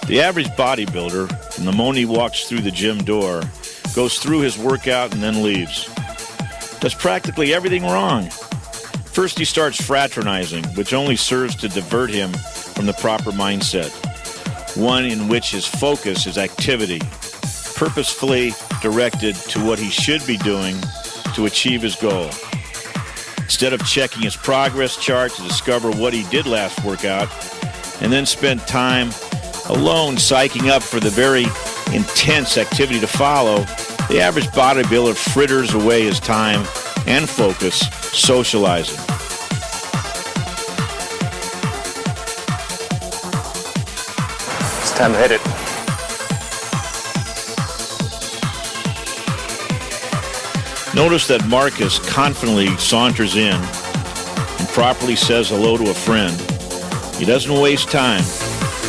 The average bodybuilder, from the moment he walks through the gym door, goes through his workout and then leaves. Does practically everything wrong. First, he starts fraternizing, which only serves to divert him from the proper mindset, one in which his focus is activity, purposefully directed to what he should be doing to achieve his goal. Instead of checking his progress chart to discover what he did last workout, and then spend time alone psyching up for the very intense activity to follow, the average bodybuilder fritters away his time and focus socializing. It's time to hit it. Notice that Marcus confidently saunters in and properly says hello to a friend. He doesn't waste time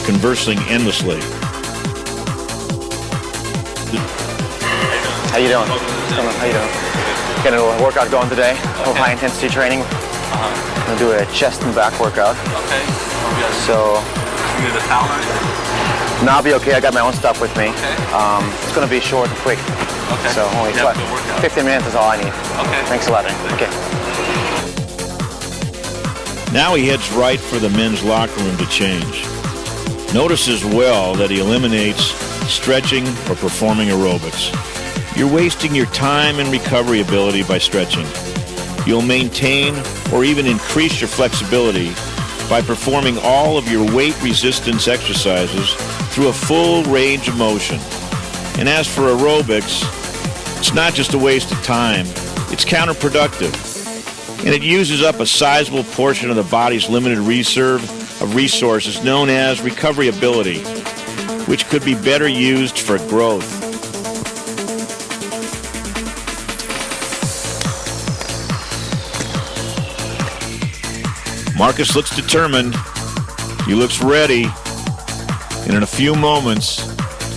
conversing endlessly. How you doing? How you doing? Getting a workout going today. Okay. High intensity training. I'm gonna do a chest and back workout. Okay. So. You need a towel or anything? No, I'll be okay. I got my own stuff with me. Okay. It's gonna be short and quick. Okay. So only 15 minutes is all I need. Okay. Thanks a lot. Okay. Now he heads right for the men's locker room to change. Notice as well that he eliminates stretching or performing aerobics. You're wasting your time and recovery ability by stretching. You'll maintain or even increase your flexibility by performing all of your weight resistance exercises through a full range of motion. And as for aerobics, it's not just a waste of time, it's counterproductive. And it uses up a sizable portion of the body's limited reserve of resources known as recovery ability, which could be better used for growth. Marcus looks determined. He looks ready. And in a few moments,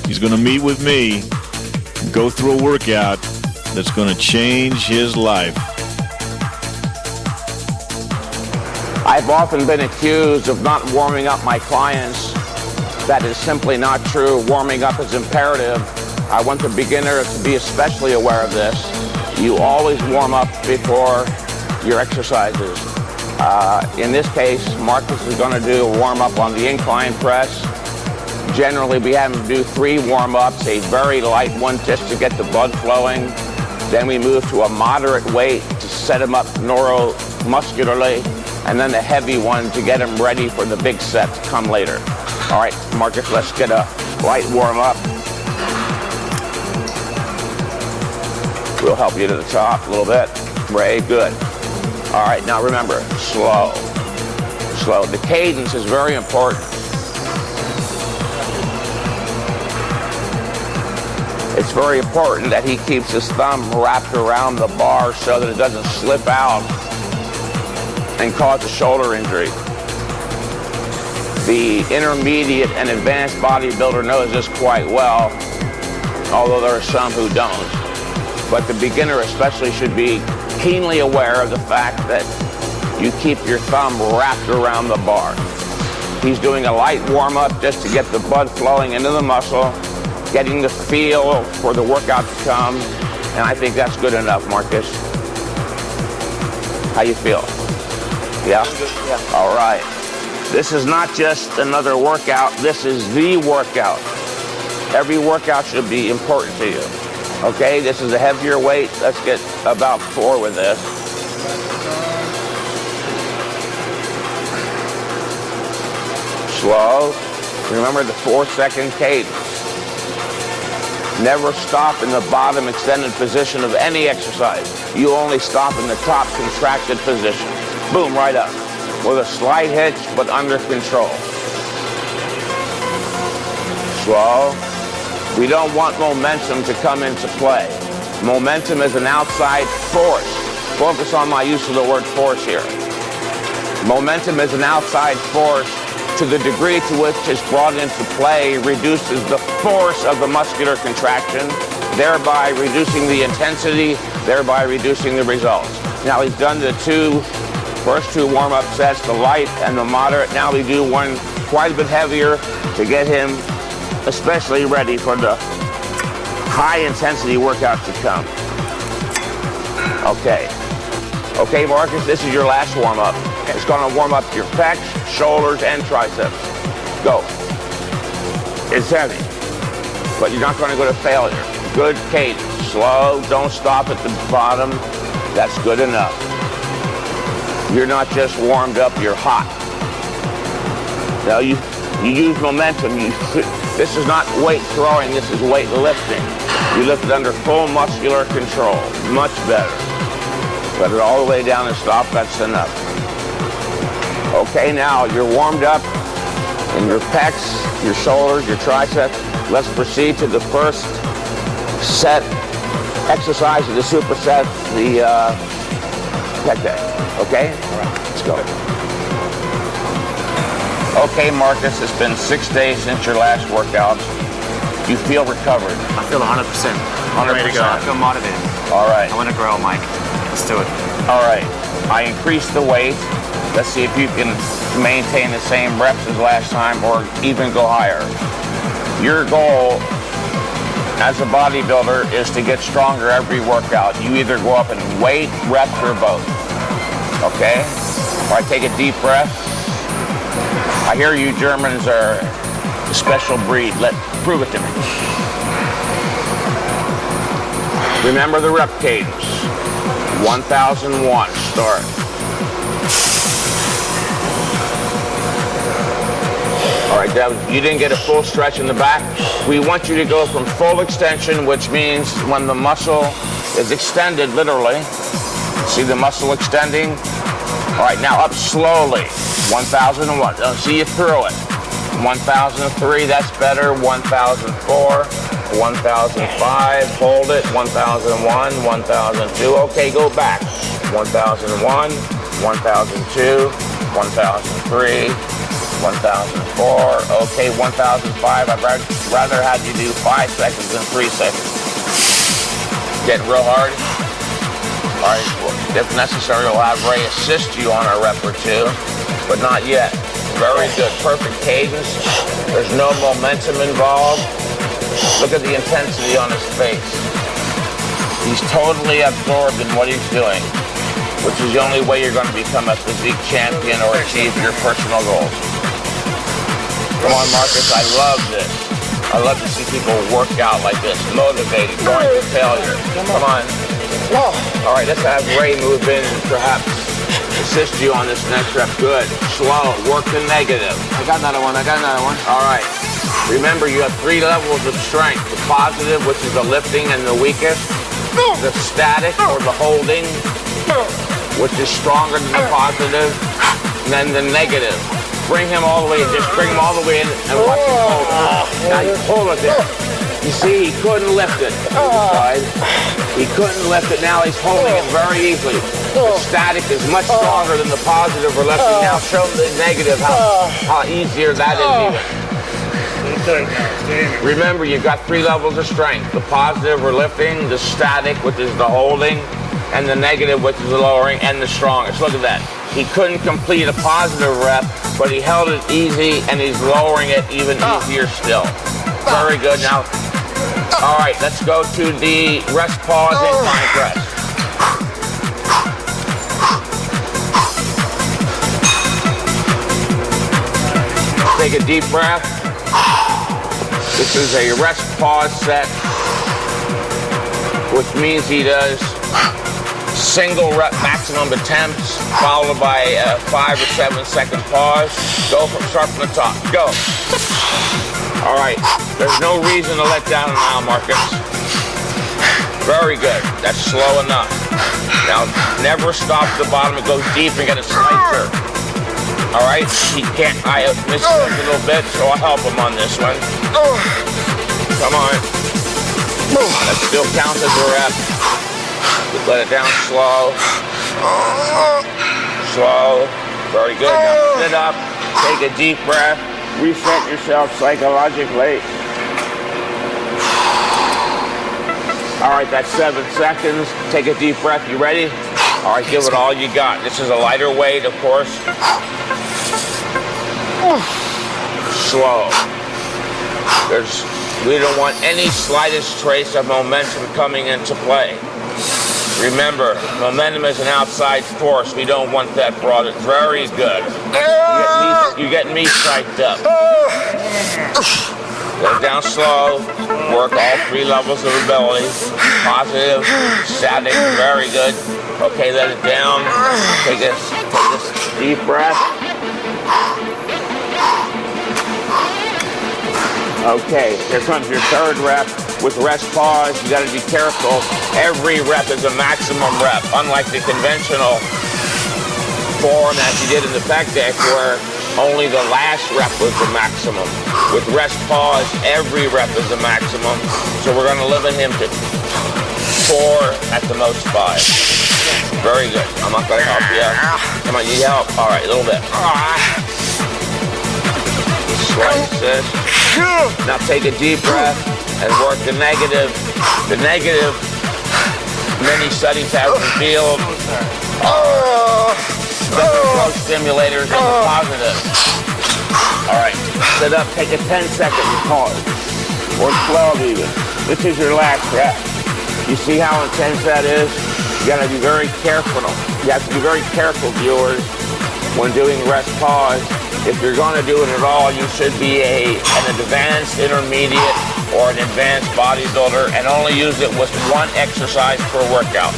he's going to meet with me and go through a workout that's going to change his life. I've often been accused of not warming up my clients. That is simply not true. Warming up is imperative. I want the beginner to be especially aware of this. You always warm up before your exercises. In this case, Marcus is going to do a warm-up on the incline press. Generally, we have him do 3 warm-ups, a very light one just to get the blood flowing. Then we move to a moderate weight to set him up neuromuscularly, and then the heavy one to get him ready for the big set to come later. All right, Marcus, let's get a light warm-up. We'll help you to the top a little bit. Very good. All right, now remember, slow. Slow. The cadence is very important. It's very important that he keeps his thumb wrapped around the bar so that it doesn't slip out and cause a shoulder injury. The intermediate and advanced bodybuilder knows this quite well, although there are some who don't. But the beginner especially should be keenly aware of the fact that you keep your thumb wrapped around the bar. He's doing a light warm-up just to get the blood flowing into the muscle, getting the feel for the workout to come, and I think that's good enough, Marcus. How you feel? Yeah? Yeah. All right. This is not just another workout, this is the workout. Every workout should be important to you. Okay, this is a heavier weight. Let's get about 4 with this. Slow. Remember the 4-second cadence. Never stop in the bottom extended position of any exercise. You only stop in the top contracted position. Boom, right up. With a slight hitch, but under control. Slow. We don't want momentum to come into play. Momentum is an outside force. Focus on my use of the word force here. Momentum is an outside force. To the degree to which it's brought into play reduces the force of the muscular contraction, thereby reducing the intensity, thereby reducing the results. Now he's done the first two warm-up sets, the light and the moderate. Now we do one quite a bit heavier to get him especially ready for the high intensity workout to come. Okay. Okay, Marcus, this is your last warm up. It's gonna warm up your pecs, shoulders, and triceps. Go. It's heavy, but you're not gonna go to failure. Good cadence, slow, don't stop at the bottom. That's good enough. You're not just warmed up, you're hot. Now you use momentum. This is not weight throwing, this is weight lifting. You lift it under full muscular control, much better. Let it all the way down and stop, that's enough. Okay, now you're warmed up in your pecs, your shoulders, your triceps. Let's proceed to the first set exercise of the superset, the pec day. Okay? All right, let's go. Okay, Marcus, it's been 6 days since your last workout. You feel recovered? I feel 100%. 100%. Ready to go. I feel motivated. All right. I want to grow, Mike. Let's do it. All right. I increased the weight. Let's see if you can maintain the same reps as last time or even go higher. Your goal as a bodybuilder is to get stronger every workout. You either go up in weight, reps, or both. Okay? All right, take a deep breath. I hear you Germans are a special breed. Prove it to me. Remember the rep cadence. 1001, start. All right, you didn't get a full stretch in the back. We want you to go from full extension, which means when the muscle is extended, literally. See the muscle extending? All right, now up slowly. 1001, see you through it. 1003, that's better. 1004, 1005, hold it. 1001, 1002, okay, go back. 1001, 1002, 1003, 1004, okay, 1005. I'd rather have you do 5 seconds than 3 seconds. Getting real hard. All right, well, if necessary, we'll have Ray assist you on a rep or two, but not yet. Very good, perfect cadence. There's no momentum involved. Look at the intensity on his face. He's totally absorbed in what he's doing, which is the only way you're going to become a physique champion or achieve your personal goals. Come on, Marcus, I love this. I love to see people work out like this, motivated, going to failure. Come on. All right, let's have Ray move in and perhaps assist you on this next rep. Good. Slow. Work the negative. I got another one. All right. Remember, you have 3 levels of strength. The positive, which is the lifting and the weakest. The static, or the holding, which is stronger than the positive. And then the negative. Bring him all the way in. Just bring him all the way in and watch him hold it. Now you pull it there. You see, he couldn't lift it. He couldn't lift it. Now he's holding it very easily. The static is much stronger than the positive or lifting. Now show him the negative, how easier that is even. Remember, you've got 3 levels of strength. The positive or lifting, the static, which is the holding, and the negative, which is the lowering, and the strongest. Look at that. He couldn't complete a positive rep, but he held it easy, and he's lowering it even easier still. Very good. Now, all right, let's go to the rest pause incline press. Take a deep breath. This is a rest pause set, which means he does single rep maximum attempts, followed by a 5 or 7 second pause. Start from the top. Go. All right. There's no reason to let down now, Marcus. Very good. That's slow enough. Now, never stop at the bottom and go deep and get a slicer. All right. He can't. I missed a little bit, so I'll help him on this one. Come on. That still counts as a rep. Just let it down slow. Slow. Very good. Now sit up. Take a deep breath. Reset yourself psychologically. All right, that's 7 seconds. Take a deep breath. You ready? All right, give it all you got. This is a lighter weight, of course. Slow. We don't want any slightest trace of momentum coming into play. Remember, momentum is an outside force. We don't want that brought in. Very good. You're getting me psyched up. Go down slow. Work all 3 levels of ability. Positive, static, very good. Okay, let it down. Take this deep breath. Okay, here comes your 3rd rep. With rest pause, you gotta be careful. Every rep is a maximum rep, unlike the conventional form that you did in the PECK deck where only the last rep was the maximum. With rest pause, every rep is a maximum. So we're gonna limit him to 4, at the most 5. Very good. I'm not gonna help you. Come on, you need help? All right, a little bit. Slice this. Now take a deep breath and work the negative. The negative, many studies have revealed growth stimulators and the positive. All right, sit up, take a 10-second pause, or 12 even. This is your last rep. You see how intense that is? You gotta be very careful. You have to be very careful, viewers, when doing rest pause. If you're gonna do it at all, you should be an advanced intermediate or an advanced bodybuilder and only use it with 1 exercise per workout.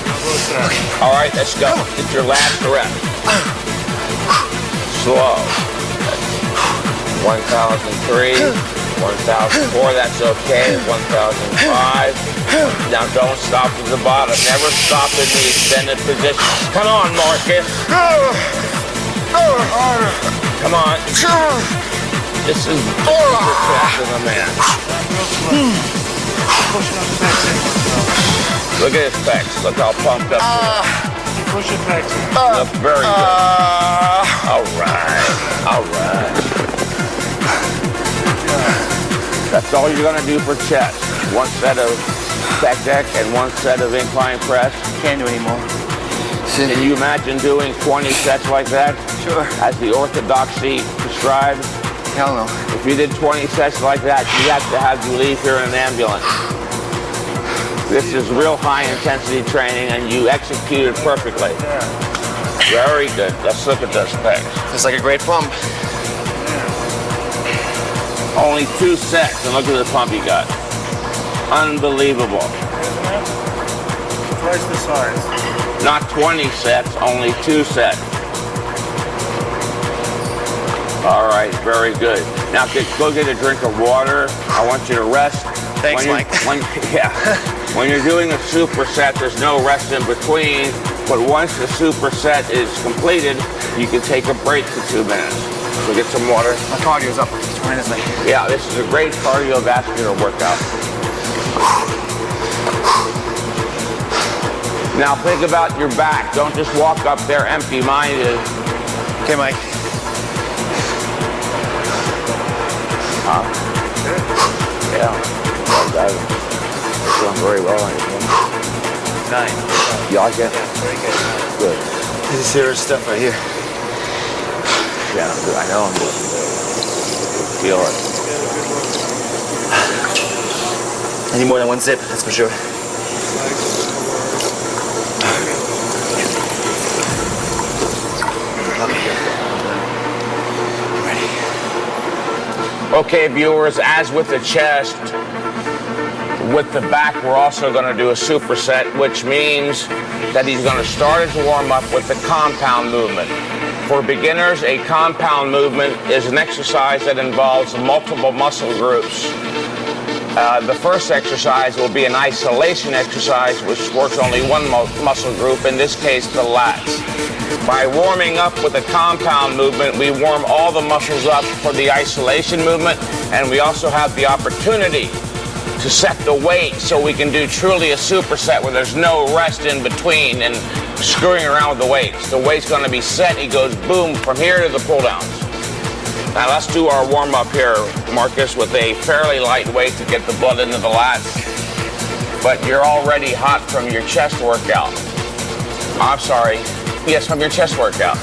All right, let's go. It's your last rep. Slow. 1,003, 1,004, that's okay. 1,005. Now don't stop at the bottom. Never stop in the extended position. Come on, Marcus. Come on. This is faster than a man. Look at his pecs. Look how pumped up he is. Push your pecs. Look very good. All right. All right. That's all you're going to do for chest. 1 set of PECK deck and 1 set of incline press. Can't do anymore. Can you imagine doing 20 sets like that? Sure. As the orthodoxy prescribed? Hell no. If you did 20 sets like that, you have to have you leave here in an ambulance. This is real high intensity training and you execute it perfectly. Very good. Let's look at those pecs. It's like a great pump. Only 2 sets and look at the pump you got. Unbelievable. Twice the size. Not 20 sets, only 2 sets. All right, very good. Now go get a drink of water. I want you to rest. Thanks, Mike. When you're doing a superset, there's no rest in between. But once the superset is completed, you can take a break for 2 minutes. So get some water. My cardio's up tremendously. Yeah, this is a great cardiovascular workout. Now think about your back. Don't just walk up there empty-minded. Okay, Mike. Yeah. Well, doing very well. 9. You like it? Yeah, very good. Good. This is serious stuff right here. Yeah, I know I'm good. Feel it. I need more than 1 sip, that's for sure. Okay, viewers, as with the chest, with the back, we're also going to do a superset, which means that he's going to start his warm-up with the compound movement. For beginners, a compound movement is an exercise that involves multiple muscle groups. The first exercise will be an isolation exercise, which works only 1 muscle group, in this case, the lats. By warming up with a compound movement, we warm all the muscles up for the isolation movement, and we also have the opportunity to set the weight so we can do truly a superset where there's no rest in between and screwing around with the weights. The weight's going to be set. He goes boom from here to the pull downs. Now let's do our warm up here, Marcus, with a fairly light weight to get the blood into the lats. But you're already hot from your chest workout. I'm sorry. Yes, from your chest workout.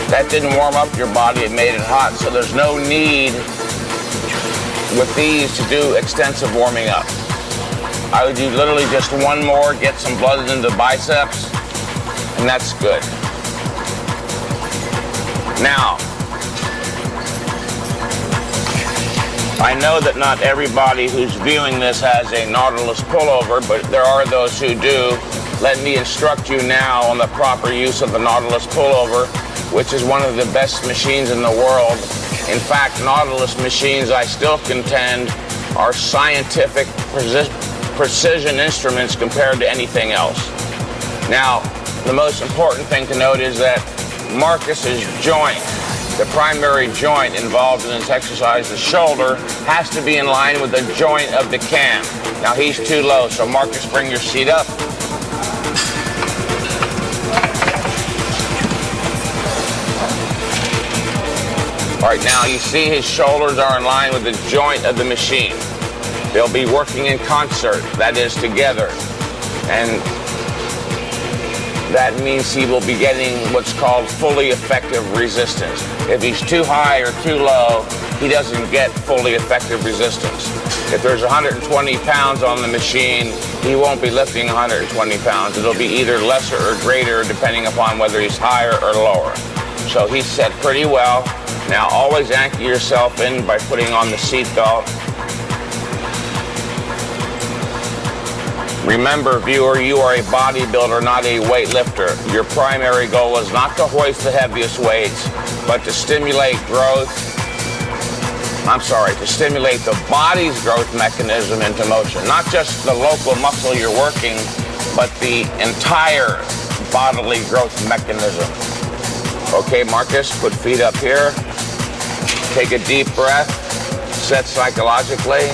That didn't warm up your body, it made it hot, so there's no need with these to do extensive warming up. I would do literally just one more, get some blood into the biceps, and that's good. Now, I know that not everybody who's viewing this has a Nautilus pullover, but there are those who do. Let me instruct you now on the proper use of the Nautilus pullover, which is one of the best machines in the world. In fact, Nautilus machines, I still contend, are scientific precision instruments compared to anything else. Now, the most important thing to note is that Marcus's joint, the primary joint involved in this exercise, the shoulder, has to be in line with the joint of the cam. Now he's too low, so Marcus, bring your seat up. All right, now you see his shoulders are in line with the joint of the machine. They'll be working in concert, that is together. And that means he will be getting what's called fully effective resistance. If he's too high or too low, he doesn't get fully effective resistance. If there's 120 pounds on the machine, he won't be lifting 120 pounds. It'll be either lesser or greater depending upon whether he's higher or lower. So he's set pretty well. Now always anchor yourself in by putting on the seat belt. Remember, viewer, you are a bodybuilder, not a weightlifter. Your primary goal is not to hoist the heaviest weights, but to stimulate growth. To stimulate the body's growth mechanism into motion. Not just the local muscle you're working, but the entire bodily growth mechanism. Okay, Marcus, put feet up here. Take a deep breath. Set psychologically.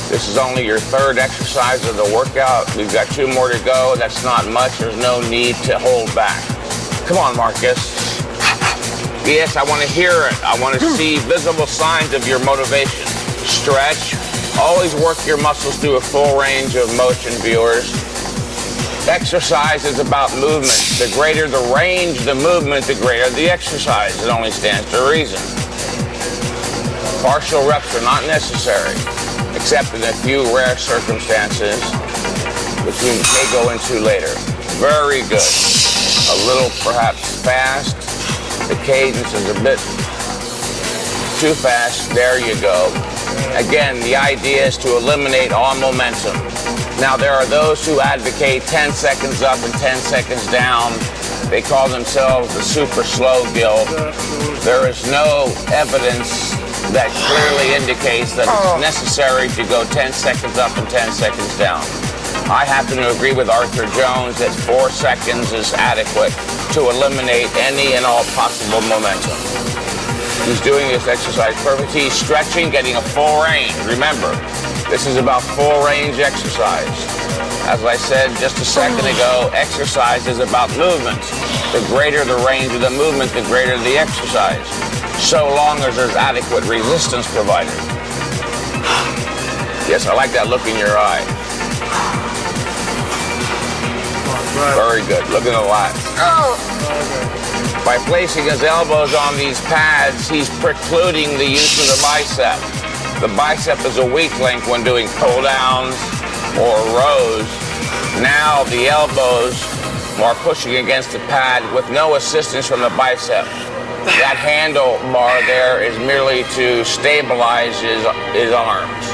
This is only your third exercise of the workout. We've got 2 more to go. That's not much. There's no need to hold back. Come on, Marcus. Yes, I want to hear it. I want to see visible signs of your motivation. Stretch. Always work your muscles through a full range of motion, viewers. Exercise is about movement. The greater the range, the movement, the greater the exercise. It only stands to reason. Partial reps are not necessary, except in a few rare circumstances, which we may go into later. Very good. A little perhaps fast. The cadence is a bit too fast. There you go. Again, the idea is to eliminate all momentum. Now, there are those who advocate 10 seconds up and 10 seconds down. They call themselves the super slow guild. There is no evidence that clearly indicates that it's necessary to go 10 seconds up and 10 seconds down. I happen to agree with Arthur Jones that 4 seconds is adequate to eliminate any and all possible momentum. He's doing this exercise perfectly. He's stretching, getting a full range. Remember, this is about full range exercise. As I said just a second ago, exercise is about movement. The greater the range of the movement, the greater the exercise, so long as there's adequate resistance provided. Yes, I like that look in your eye. Very good. Look at the lats. By placing his elbows on these pads, he's precluding the use of the bicep. The bicep is a weak link when doing pull-downs or rows. Now the elbows are pushing against the pad with no assistance from the bicep. That handlebar there is merely to stabilize his arms.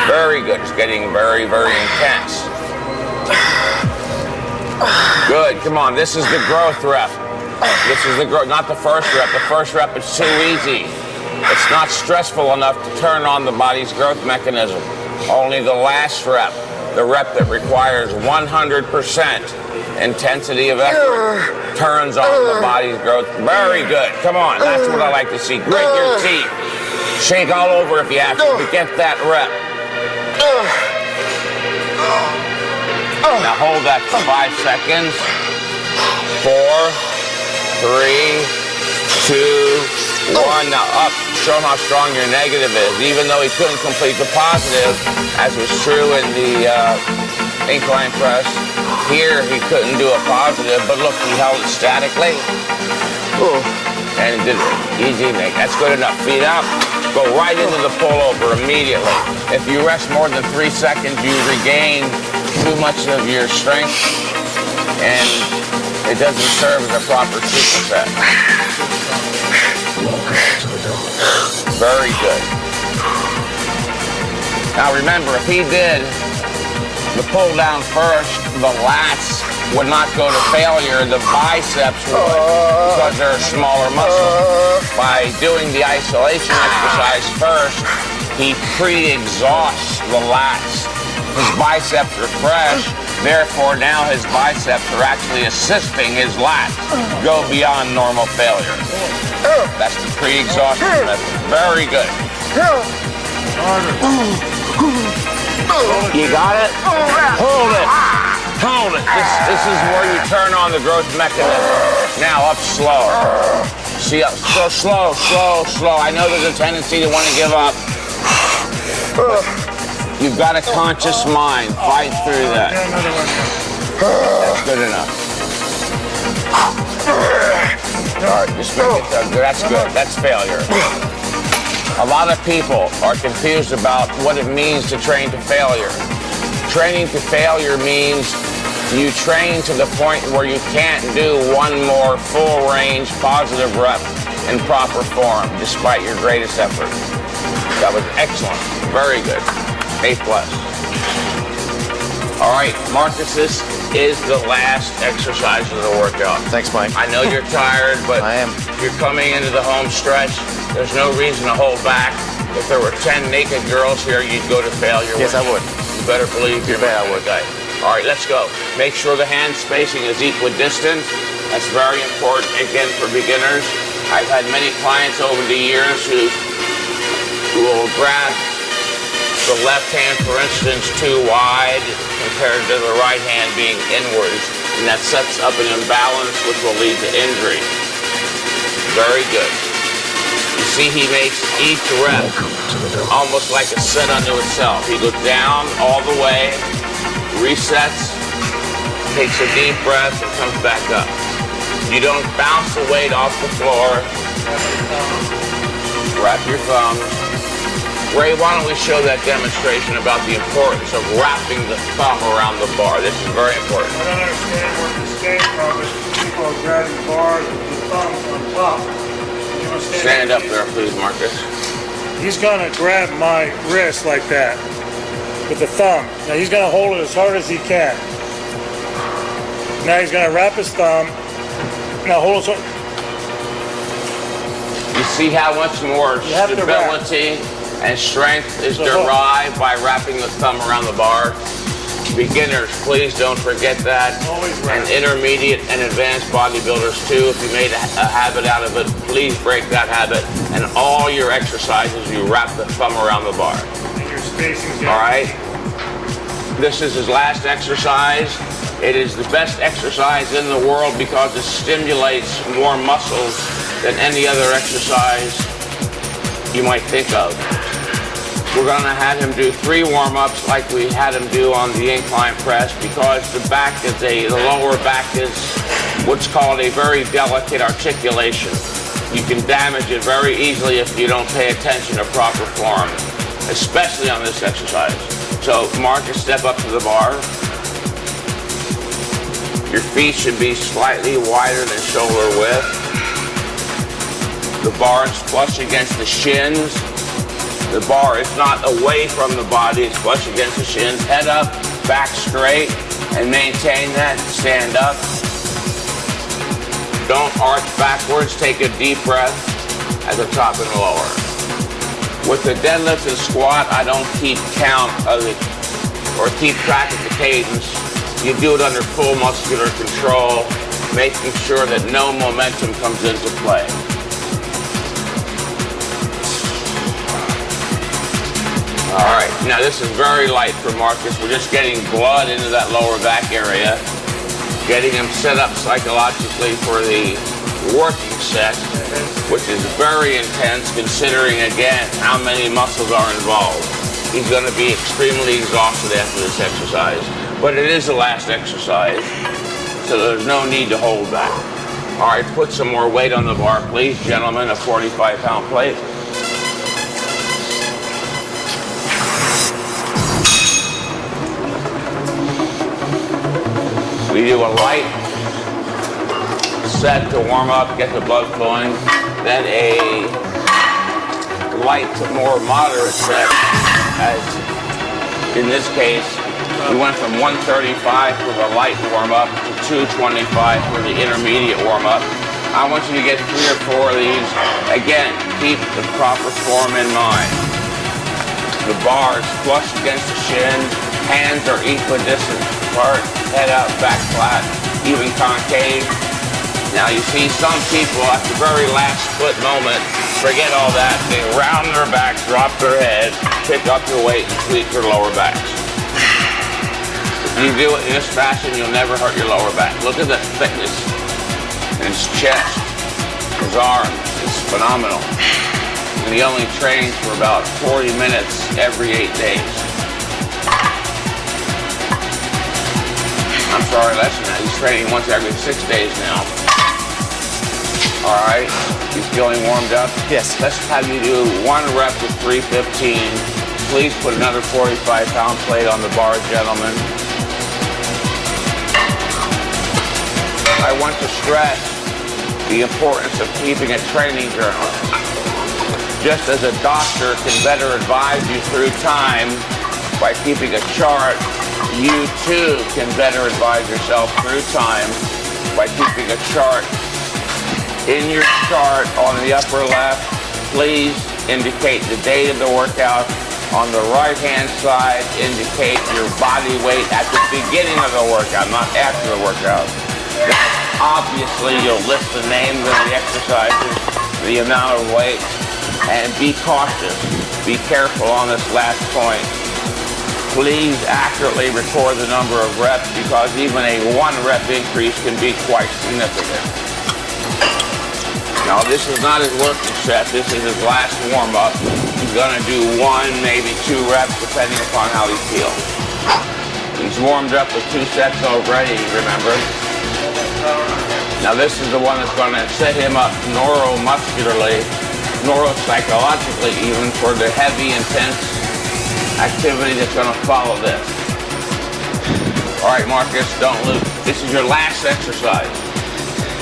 Very good. It's getting very, very intense. Good. Come on. This is the growth rep. This is the growth, not the first rep. The first rep is too easy. It's not stressful enough to turn on the body's growth mechanism. Only the last rep, the rep that requires 100% intensity of effort, turns on the body's growth. Very good. Come on. That's what I like to see. Grit your teeth. Shake all over if you have to, but get that rep. Now hold that for 5 seconds. 4, 3, 2, 1. Now up. Show him how strong your negative is. Even though he couldn't complete the positive, as was true in the incline press, here he couldn't do a positive, but look, he held it statically. And did it. Easy, Nick. That's good enough. Feet up. Go right into the pullover immediately. If you rest more than 3 seconds, you regain too much of your strength, and it doesn't serve as a proper superset. Very good. Now remember, if he did the pull down first, the lats would not go to failure, the biceps would, because they're a smaller muscle. By doing the isolation exercise first, he pre-exhausts the lats. His biceps are fresh, therefore now his biceps are actually assisting his lats go beyond normal failure. That's the pre-exhaustion method. Very good. You got it? Hold it. Hold it. This is where you turn on the growth mechanism. Now up slow. See, up slow. I know there's a tendency to want to give up. You've got a conscious mind. Fight through that. That's good enough. All right, just make it. That's good. That's failure. A lot of people are confused about what it means to train to failure. Training to failure means you train to the point where you can't do one more full range positive rep in proper form despite your greatest effort. That was excellent. Very good. A+. All right, Marcus, this is the last exercise of the workout. Thanks, Mike. I know you're tired, but I am. You're coming into the home stretch. There's no reason to hold back. If there were 10 naked girls here, you'd go to failure. Yes, I would. You better believe you're bet I would. Okay. All right, let's go. Make sure the hand spacing is equidistant. That's very important, again, for beginners. I've had many clients over the years who will grab the left hand, for instance, too wide compared to the right hand being inwards, and that sets up an imbalance which will lead to injury. Very good. You see, he makes each rep almost like a set unto itself. He goes down all the way, resets, takes a deep breath, and comes back up. You don't bounce the weight off the floor. Wrap your thumbs. Ray, why don't we show that demonstration about the importance of wrapping the thumb around the bar? This is very important. I don't understand where this came from, but people are grabbing bars with the thumbs on top. You understand? Stand up there, please, Marcus. He's gonna grab my wrist like that with the thumb. Now he's gonna hold it as hard as he can. Now he's gonna wrap his thumb. Now hold it. You see how much more stability and strength is derived by wrapping the thumb around the bar? Beginners, please don't forget that. And intermediate and advanced bodybuilders too. If you made a habit out of it, please break that habit. And all your exercises, you wrap the thumb around the bar. And your spacing. All right? This is his last exercise. It is the best exercise in the world because it stimulates more muscles than any other exercise you might think of. We're going to have him do 3 warm-ups like we had him do on the incline press because the lower back is what's called a very delicate articulation. You can damage it very easily if you don't pay attention to proper form, especially on this exercise. So Marcus, step up to the bar. Your feet should be slightly wider than shoulder width. The bar is flush against the shins. The bar is not away from the body, it's flush against the shins. Head up, back straight, and maintain that. Stand up. Don't arch backwards. Take a deep breath at the top and lower. With the deadlift and squat, I don't keep count of it or keep track of the cadence. You do it under full muscular control, making sure that no momentum comes into play. All right, now this is very light for Marcus. We're just getting blood into that lower back area, getting him set up psychologically for the working set, which is very intense considering, again, how many muscles are involved. He's going to be extremely exhausted after this exercise, but it is the last exercise, so there's no need to hold back. All right, put some more weight on the bar, please, gentlemen, a 45-pound plate. We do a light set to warm up, get the blood flowing, then a light to more moderate set, as in this case, we went from 135 for the light warm-up to 225 for the intermediate warm-up. I want you to get 3 or 4 of these. Again, keep the proper form in mind. The bar is flush against the shin, hands are equidistant apart, head out, back flat, even concave. Now you see some people at the very last split moment forget all that. They round their backs, drop their heads, pick up your weight, and tweak their lower backs. If you do it in this fashion, you'll never hurt your lower back. Look at the thickness in his chest, his arms. It's phenomenal. And he only trains for about 40 minutes every 8 days. I'm sorry, less than that. He's training once every 6 days now. All right, you feeling warmed up? Yes. Let's have you do 1 rep with 315. Please put another 45-pound plate on the bar, gentlemen. I want to stress the importance of keeping a training journal. Just as a doctor can better advise you through time by keeping a chart, you too can better advise yourself through time by keeping a chart. In your chart on the upper left, please indicate the date of the workout. On the right-hand side, indicate your body weight at the beginning of the workout, not after the workout. Obviously, you'll list the names of the exercises, the amount of weight, and be cautious. Be careful on this last point. Please accurately record the number of reps because even a 1 rep increase can be quite significant. Now, this is not his working set. This is his last warm-up. He's going to do 1, maybe 2 reps, depending upon how he feels. He's warmed up with 2 sets already, remember? Now, this is the one that's going to set him up neuromuscularly, neuropsychologically even, for the heavy, intense activity that's going to follow this. All right, Marcus, don't lose. This is your last exercise.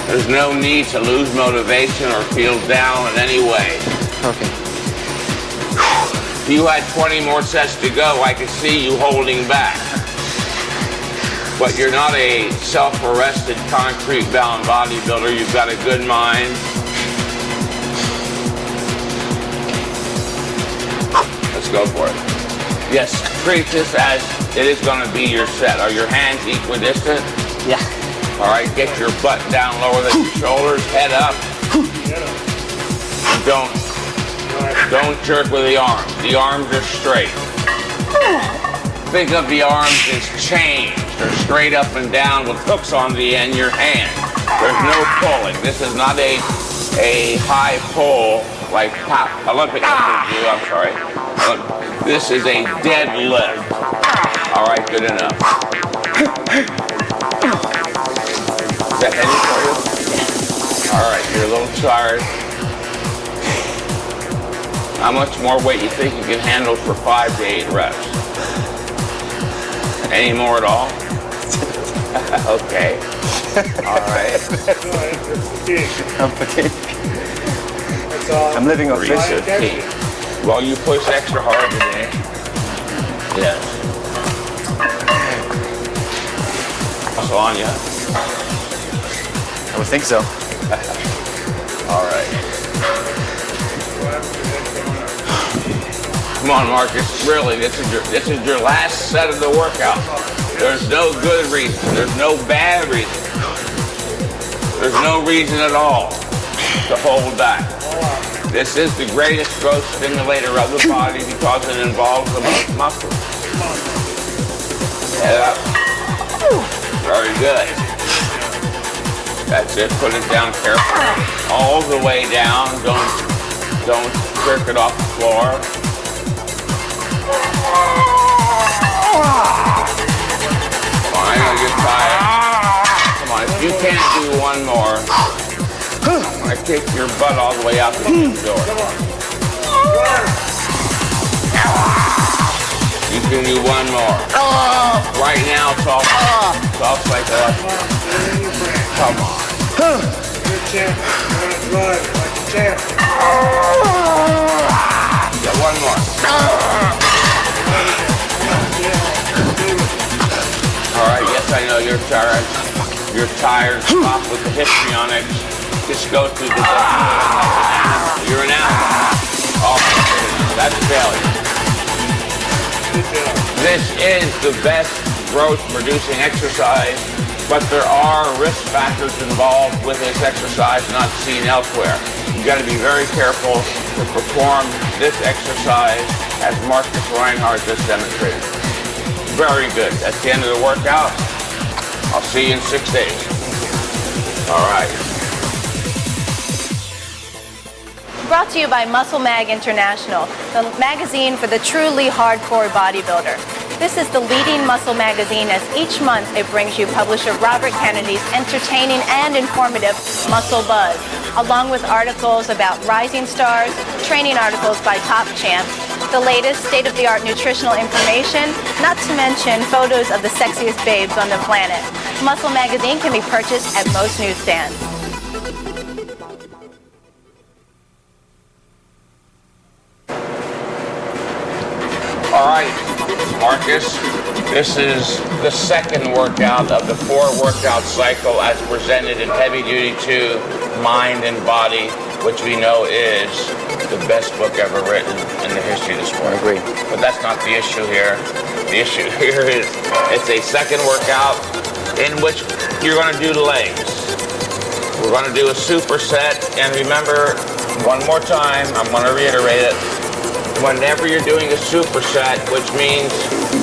There's no need to lose motivation or feel down in any way. Okay. If you had 20 more sets to go, I could see you holding back. But you're not a self-arrested, concrete-bound bodybuilder. You've got a good mind. Let's go for it. Yes, treat this as it is going to be your set. Are your hands equidistant? Yeah. All right, get your butt down lower than your shoulders, head up. Don't jerk with the arms. The arms are straight. Think of the arms as chains. They're straight up and down with hooks on the end of your hand. There's no pulling. This is not a high pull like Olympic athletes do. I'm sorry. This is a deadlift. All right, good enough. Is that heavy for you? All right, you're a little tired. How much more weight you think you can handle for 5 to 8 reps? Any more at all? Okay. All right. I'm fatigued. I'm living off this. 315. Well, you push extra hard today. Yes. Muscle on you. I would think so. All right. Come on, Marcus. Really, this is your last set of the workout. There's no good reason. There's no bad reason. There's no reason at all to hold back. This is the greatest growth stimulator of the body because it involves the most muscles. Head up. Very good. That's it. Put it down carefully. All the way down. Don't jerk it off the floor. Come on, I know you're tired. Come on, if you can't do 1 more, I'm going to kick your butt all the way out the gym door. You can do one more. Right now, it's all psychological. Come on. Good champ. You're gonna drive it like a champ. Yeah, one more. All right, yes, I know you're tired. You're tired. Stop with the histrionics. Just go through the You're an animal. Oh, that's failure. This is the best growth-producing exercise, but there are risk factors involved with this exercise not seen elsewhere. You've got to be very careful to perform this exercise as Marcus Reinhardt just demonstrated. Very good. At the end of the workout, I'll see you in 6 days. All right. Brought to you by Muscle Mag International, the magazine for the truly hardcore bodybuilder. This is the leading muscle magazine, as each month it brings you publisher Robert Kennedy's entertaining and informative Muscle Buzz, along with articles about rising stars, training articles by top champs, the latest state-of-the-art nutritional information, not to mention photos of the sexiest babes on the planet. Muscle Magazine can be purchased at most newsstands. All right, Marcus, this is the second workout of the 4-workout cycle as presented in Heavy Duty 2, Mind and Body, which we know is the best book ever written in the history of the sport. I agree. But that's not the issue here. The issue here is it's a second workout in which you're going to do legs. We're going to do a superset, and remember, one more time, I'm going to reiterate it. Whenever you're doing a superset, which means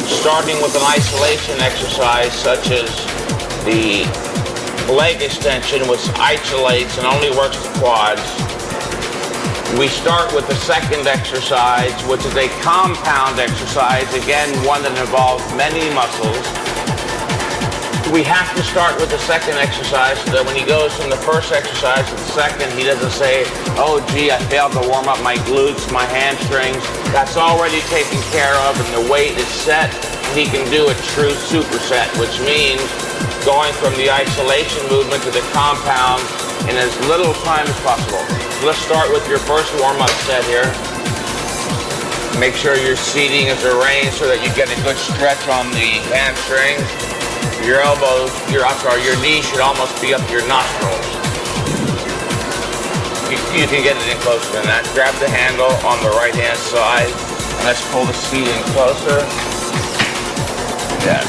starting with an isolation exercise such as the leg extension, which isolates and only works the quads, we start with the second exercise, which is a compound exercise, again, one that involves many muscles. We have to start with the second exercise so that when he goes from the first exercise to the second, he doesn't say, oh, gee, I failed to warm up my glutes, my hamstrings. That's already taken care of, and the weight is set. He can do a true superset, which means going from the isolation movement to the compound in as little time as possible. So let's start with your first warm-up set here. Make sure your seating is arranged so that you get a good stretch on the hamstrings. Your elbows, your knees should almost be up to your nostrils. You can get it in closer than that. Grab the handle on the right-hand side. Let's pull the seat in closer. Yes.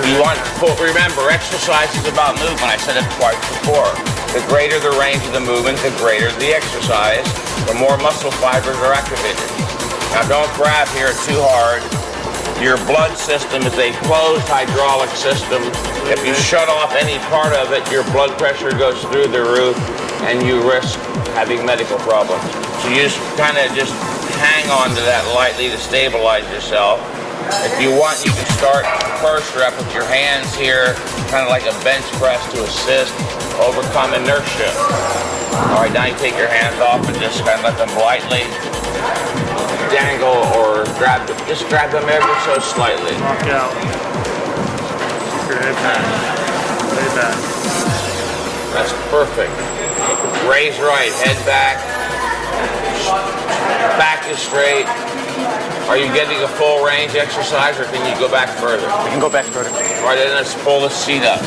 You want to pull, remember, exercise is about movement. I said it twice before. The greater the range of the movement, the greater the exercise, the more muscle fibers are activated. Now don't grab here too hard. Your blood system is a closed hydraulic system. If you shut off any part of it, your blood pressure goes through the roof and you risk having medical problems. So you just kind of just hang on to that lightly to stabilize yourself. If you want, you can start first rep with your hands here, kind of like a bench press to assist, overcome inertia. All right, now you take your hands off and just kind of let them lightly dangle or grab them. Just grab them ever so slightly. Walk out. Keep your head back. Lay back. That's perfect. Raise right, head back. Back is straight. Are you getting a full range exercise, or can you go back further? We can go back further. All right, then let's pull the seat up.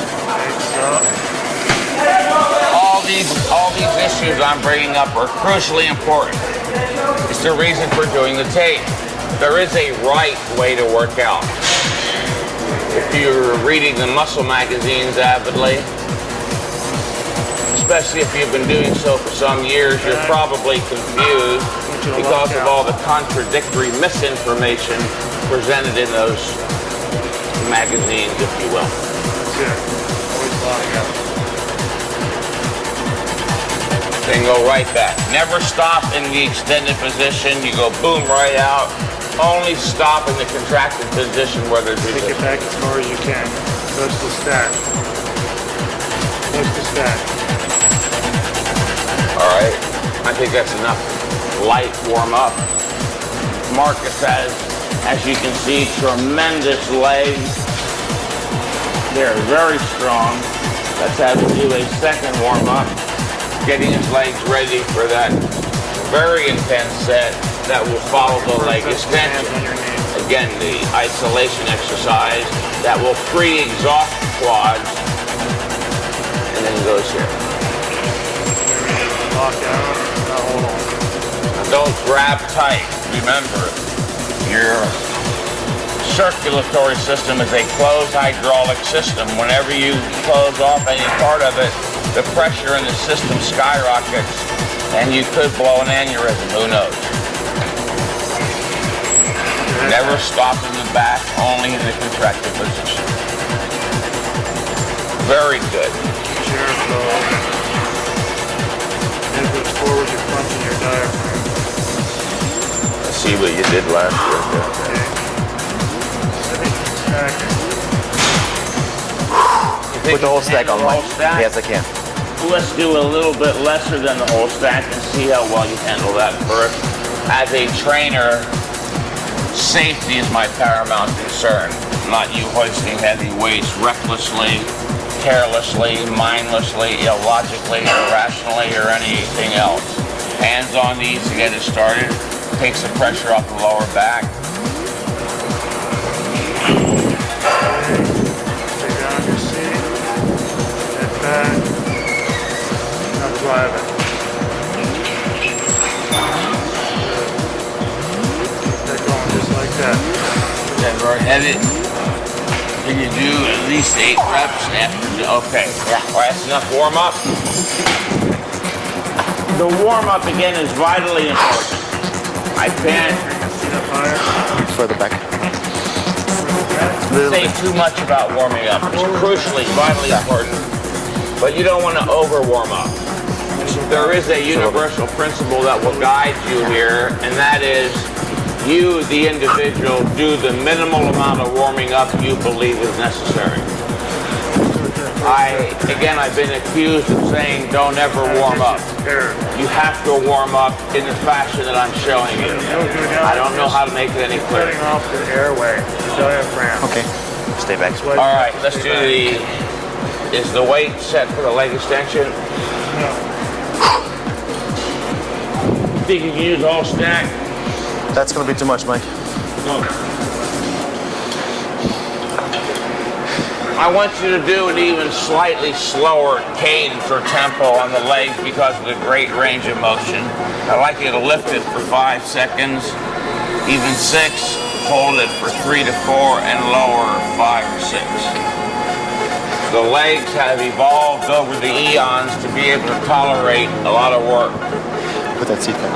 All these issues I'm bringing up are crucially important. It's the reason for doing the tape. There is a right way to work out. If you're reading the muscle magazines avidly, especially if you've been doing so for some years, you're probably confused because of all the contradictory misinformation presented in those magazines, if you will. That's it. Always lock out. Then go right back. Never stop in the extended position. You go boom right out. Only stop in the contracted position where there's Take it resistance. back as far as you can. Touch the stack. Touch the stack. All right. I think that's enough light warm up. Marcus has As you can see, tremendous legs. They're very strong. Let's have him do a second warm-up, getting his legs ready for that very intense set that will follow the leg extension. Again, the isolation exercise that will pre-exhaust the quads, and then he goes here. Lock down. Now hold on. Now don't grab tight. Remember, your circulatory system is a closed hydraulic system. Whenever you close off any part of it, the pressure in the system skyrockets, and you could blow an aneurysm. Who knows? Never stop in the back, only in the contracted position. Very good. Chair flow. As it goes forward, you're punching your diaphragm. Let's see what you did last year. Okay. Put the whole stack on, Mike. Yes, I can. Let's do a little bit lesser than the whole stack and see how well you handle that first. As a trainer, safety is my paramount concern. Not you hoisting heavy weights recklessly, carelessly, mindlessly, illogically, irrationally, or anything else. Hands on these to get it started. Takes the pressure off the lower back. Stay down your seat. Head back. Now drive it. Keep that going just like that. Then very heavy. Can you do at least 8 reps after? Okay. Yeah. All right, that's enough warm up. The warm up again is vitally important. I can't Seat up higher. Further back. say too much about warming up. It's crucially, vitally important, but you don't want to over warm up. There is a universal principle that will guide you here, and that is you, the individual, do the minimal amount of warming up you believe is necessary. I've been accused of saying don't ever warm up. You have to warm up in the fashion that I'm showing you. I don't know how to make it any clearer. Cutting off the airway, the diaphragm. Okay. Stay back. All right, let's do is the weight set for the leg extension? No. Think you can use all stack? That's going to be too much, Mike. I want you to do an even slightly slower cadence or tempo on the legs because of the great range of motion. I'd like you to lift it for 5 seconds, even 6, hold it for 3 to 4, and lower 5 or 6. The legs have evolved over the eons to be able to tolerate a lot of work. Put that seat back.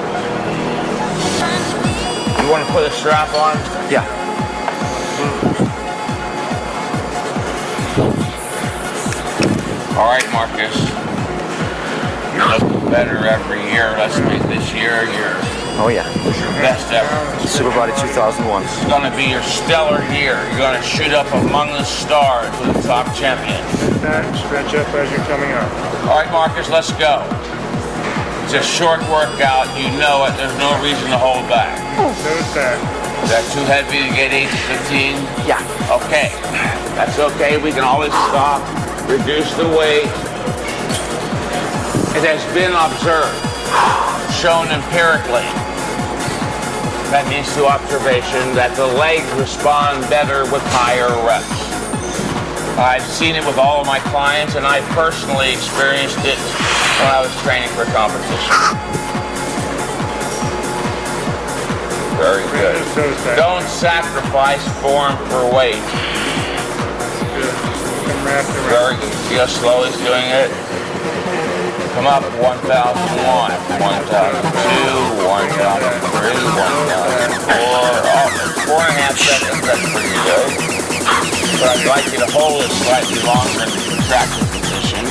You want to put a strap on? Yeah. All right, Marcus. You're looking better every year. Let's make this year your best ever. Super Body 2001. It's going to be your stellar year. You're going to shoot up among the stars with the top champion. That, stretch up as you're coming up. All right, Marcus, let's go. It's a short workout. You know it. There's no reason to hold back. Nose back. Is that too heavy to get 8 to 15? Yeah. Okay. That's okay. We can always stop. Reduce the weight. It has been observed, shown empirically, that means through observation, that the legs respond better with higher reps. I've seen it with all of my clients, and I personally experienced it when I was training for competition. Very good. Don't sacrifice form for weight. Very good. See how slow he's doing it? Come up, 1001, 1002, 1003, 1004. Oh, 4.5 seconds, that's pretty good. But I'd like you to hold it slightly longer in the contracted position.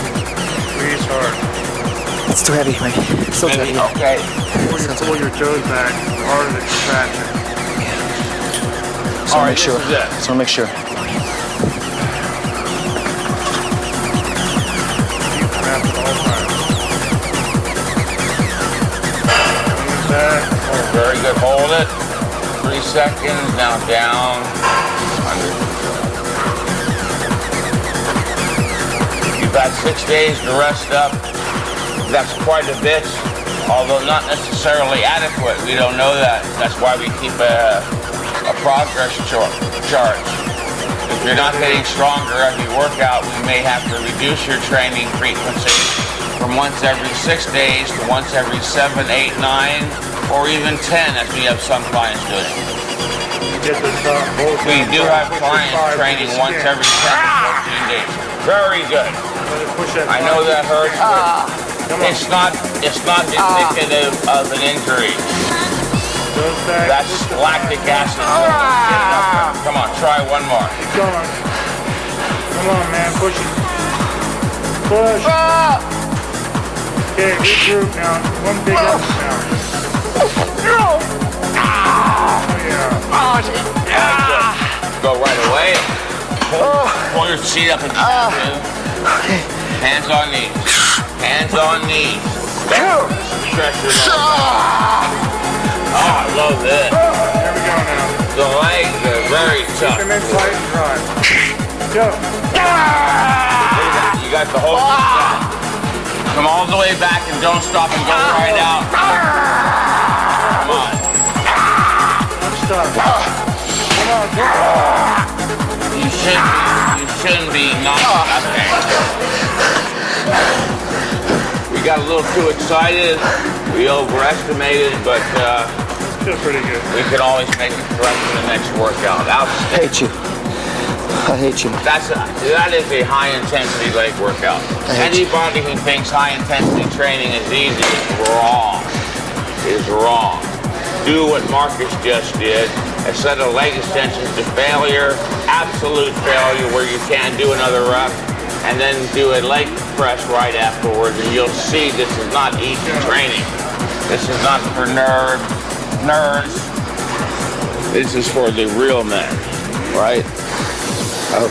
Squeeze hard. It's too heavy, Mike. Still too heavy. Okay. Pull your toes back, harder the contraction. Just want to make sure. Just want to make sure. Very good. Hold it. 3 seconds, now down, under. You've had 6 days to rest up. That's quite a bit, although not necessarily adequate. We don't know that. That's why we keep a progress chart. If you're not getting stronger every workout, we may have to reduce your training frequency from once every 6 days to once every 7, 8, 9, or even 10, as we have some clients doing. We do have clients training once every 7 to 14 days. Very good. I know that hurts, but it's not indicative of an injury. That's lactic acid. Come on, try one more. Keep going. Come on, man, push it. Push. Okay, regroup now. One big up now. Oh, yeah. Go right away. Pull your seat up and hands on knees. Hands on knees. Stretch your legs. Oh, I love this. There we go now. The legs are very tough. Keep them in tight and dry. Go. You got the whole set. Come all the way back and don't stop and go right out. Come on. Don't stop. Come on, go. You shouldn't be not stopping. We got a little too excited. We overestimated, but Feels pretty good. we can always make a correction in the next workout. I hate you. I hate you. That is a high-intensity leg workout. Anybody who thinks high-intensity training is easy is wrong. Do what Marcus just did. A set of leg extensions to failure, absolute failure where you can't do another rep, and then do a leg press right afterwards, and you'll see this is not easy training. This is not for nerds. This is for the real men, right?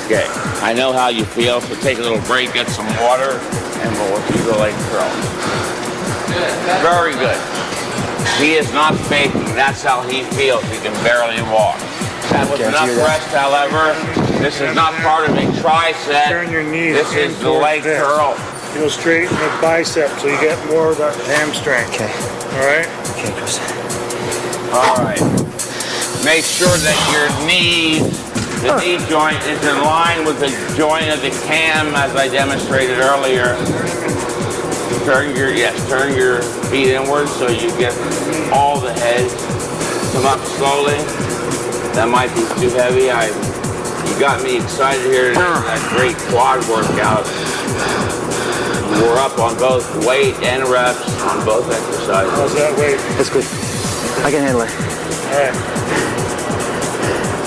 Okay, I know how you feel, so take a little break, get some water, and we'll do the leg curl. Very good. He is not faking, that's how he feels. He can barely walk. That was enough rest, however. This is not part of a tricep. Turn your knees. This is the leg curl. You'll straighten the bicep so you get more of that hamstring. Okay. All right? Okay, Chris. All right. Make sure that your knee, the knee joint is in line with the joint of the cam as I demonstrated earlier. Turn your feet inward so you get all the head. Come up slowly. That might be too heavy. You got me excited here today. That great quad workout. We're up on both weight and reps on both exercises. How's that weight? That's good. I can handle it. All right.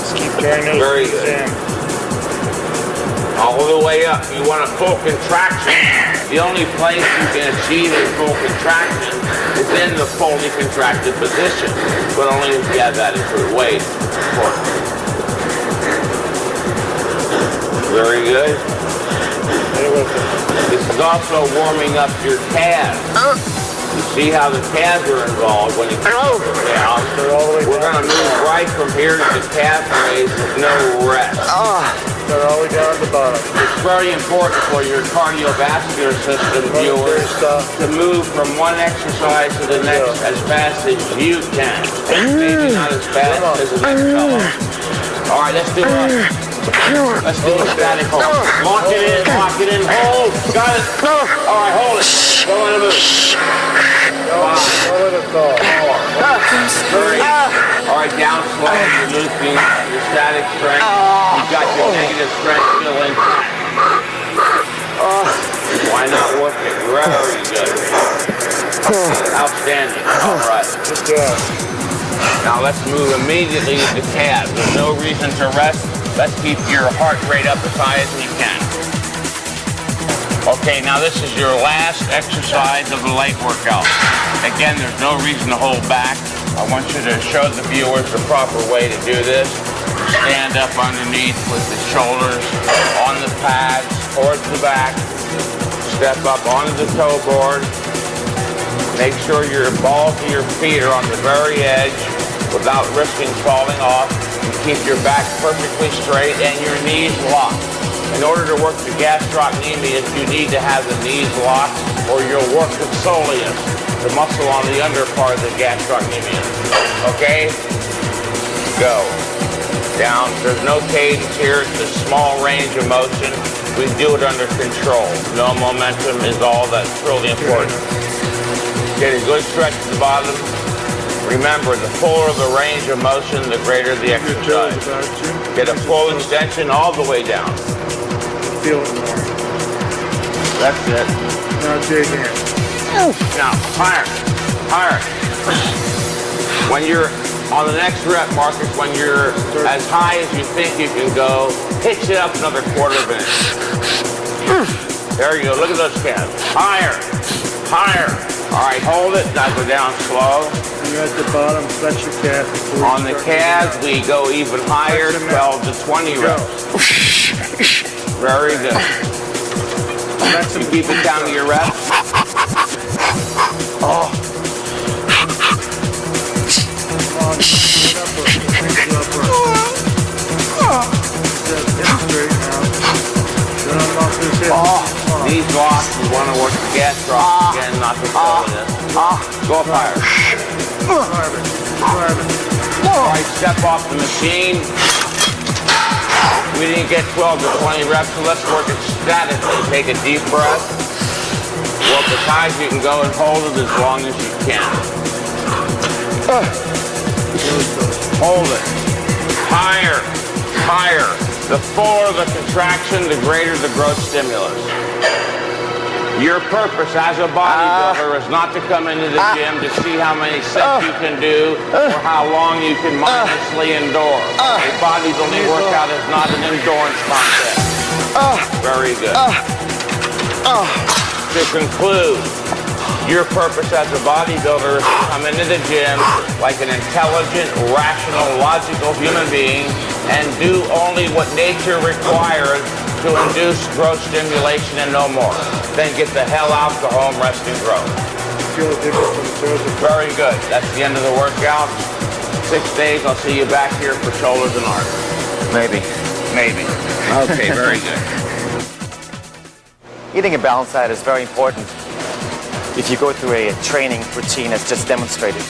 Just keep turning those Very knees good. in. All the way up. You want a full contraction. The only place you can achieve a full contraction is in the fully contracted position, but only if you have adequate weight. Very good. This is also warming up your calves. You see how the calves are involved when you get down. We're going to move right from here to the calf raise with no rest. They're all the way down at the bottom. It's very important for your cardiovascular system viewers to move from one exercise to the next as fast as you can. Maybe not as fast as the next fellow. All right, let's do it. Let's do a static hold. Lock it in, hold. Got it. All right, hold it. Go on and move. All right, down slow. You're losing your static strength. You've got your negative strength still intact. Why not work it? Very good. Outstanding. All right. Good job. Now let's move immediately to the calves. There's no reason to rest. Let's keep your heart rate up as high as we can. Okay, now this is your last exercise of the leg workout. Again, there's no reason to hold back. I want you to show the viewers the proper way to do this. Stand up underneath with the shoulders on the pads towards the back. Step up onto the toe board. Make sure your balls of your feet are on the very edge. without risking falling off. You keep your back perfectly straight and your knees locked. In order to work the gastrocnemius, you need to have the knees locked or you'll work the soleus, the muscle on the under part of the gastrocnemius. Okay? Go. Down. There's no cadence here. It's a small range of motion. We do it under control. No momentum is all that's really important. Get a good stretch at the bottom. Remember, the fuller the range of motion, the greater the exercise. Get a full extension all the way down. Feel it more. That's it. Now dig in. Now, higher. Higher. When you're on the next rep, Marcus, when you're as high as you think you can go, pitch it up another quarter of an inch. There you go. Look at those calves. Higher. Higher. All right, hold it. Now go down slow. And you're at the bottom, flex your calf. On the calves, we go even higher, 12 to 20 reps. Very good. You keep it down to your reps. Oh. Oh, knees locked. You want to work the gastroc again, not the soleus. Go up higher. All right, step off the machine. We didn't get 12 to 20 reps, so let's work it statically. Take a deep breath. Work as high as you can go and hold it as long as you can. Hold it. Higher. Higher. The fuller the contraction, the greater the growth stimulus. Your purpose as a bodybuilder is not to come into the gym to see how many sets you can do or how long you can mindlessly endure. A bodybuilding workout is not an endurance contest. Very good. To conclude, your purpose as a bodybuilder is to come into the gym like an intelligent, rational, logical human being and do only what nature requires to induce growth stimulation and no more. Then get the hell out, go home, rest and grow. Very good. That's the end of the workout. 6 days, I'll see you back here for shoulders and arms. Maybe. Maybe. Okay, very good. Eating a balanced diet is very important if you go through a training routine as just demonstrated.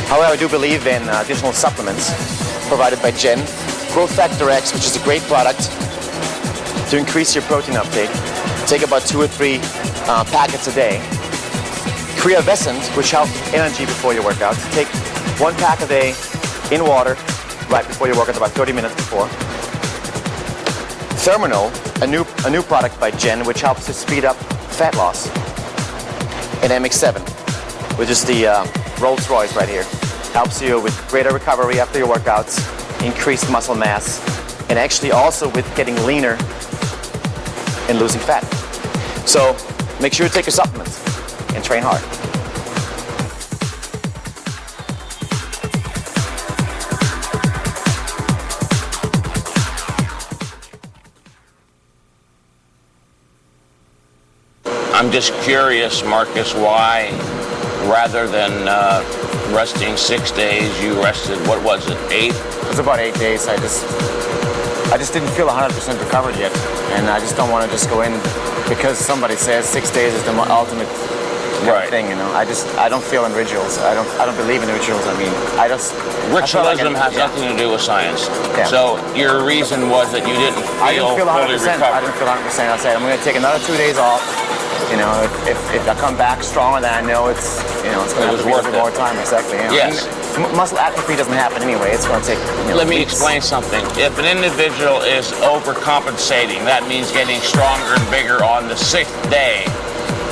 However, I do believe in additional supplements provided by Jen. Growth Factor X, which is a great product to increase your protein uptake. Take about 2 or 3 packets a day. Creavescent, which helps energy before your workout. Take 1 pack a day in water right before your workout, about 30 minutes before. Therminal, a new product by Jen, which helps to speed up fat loss. And MX7, which is the Rolls Royce right here. Helps you with greater recovery after your workouts, increased muscle mass, and actually also with getting leaner and losing fat. So make sure you take your supplements and train hard. I'm just curious, Marcus, why rather than resting 6 days, you rested, what was it, 8? It was about 8 days. I just didn't feel 100% recovered yet, and I just don't want to just go in because somebody says 6 days is the ultimate thing. You know, I don't feel in rituals. I don't believe in rituals. I mean, ritualism has nothing to do with science. Yeah. So your reason was that you didn't feel fully recovered. I didn't feel 100%. I said I'm going to take another 2 days off. You know, if I come back stronger than I know, it's going to have to be a bit more time. Exactly. You know? Yes. Muscle atrophy doesn't happen anyway. It's going to take. Let me explain something. If an individual is overcompensating, that means getting stronger and bigger on the 6th day,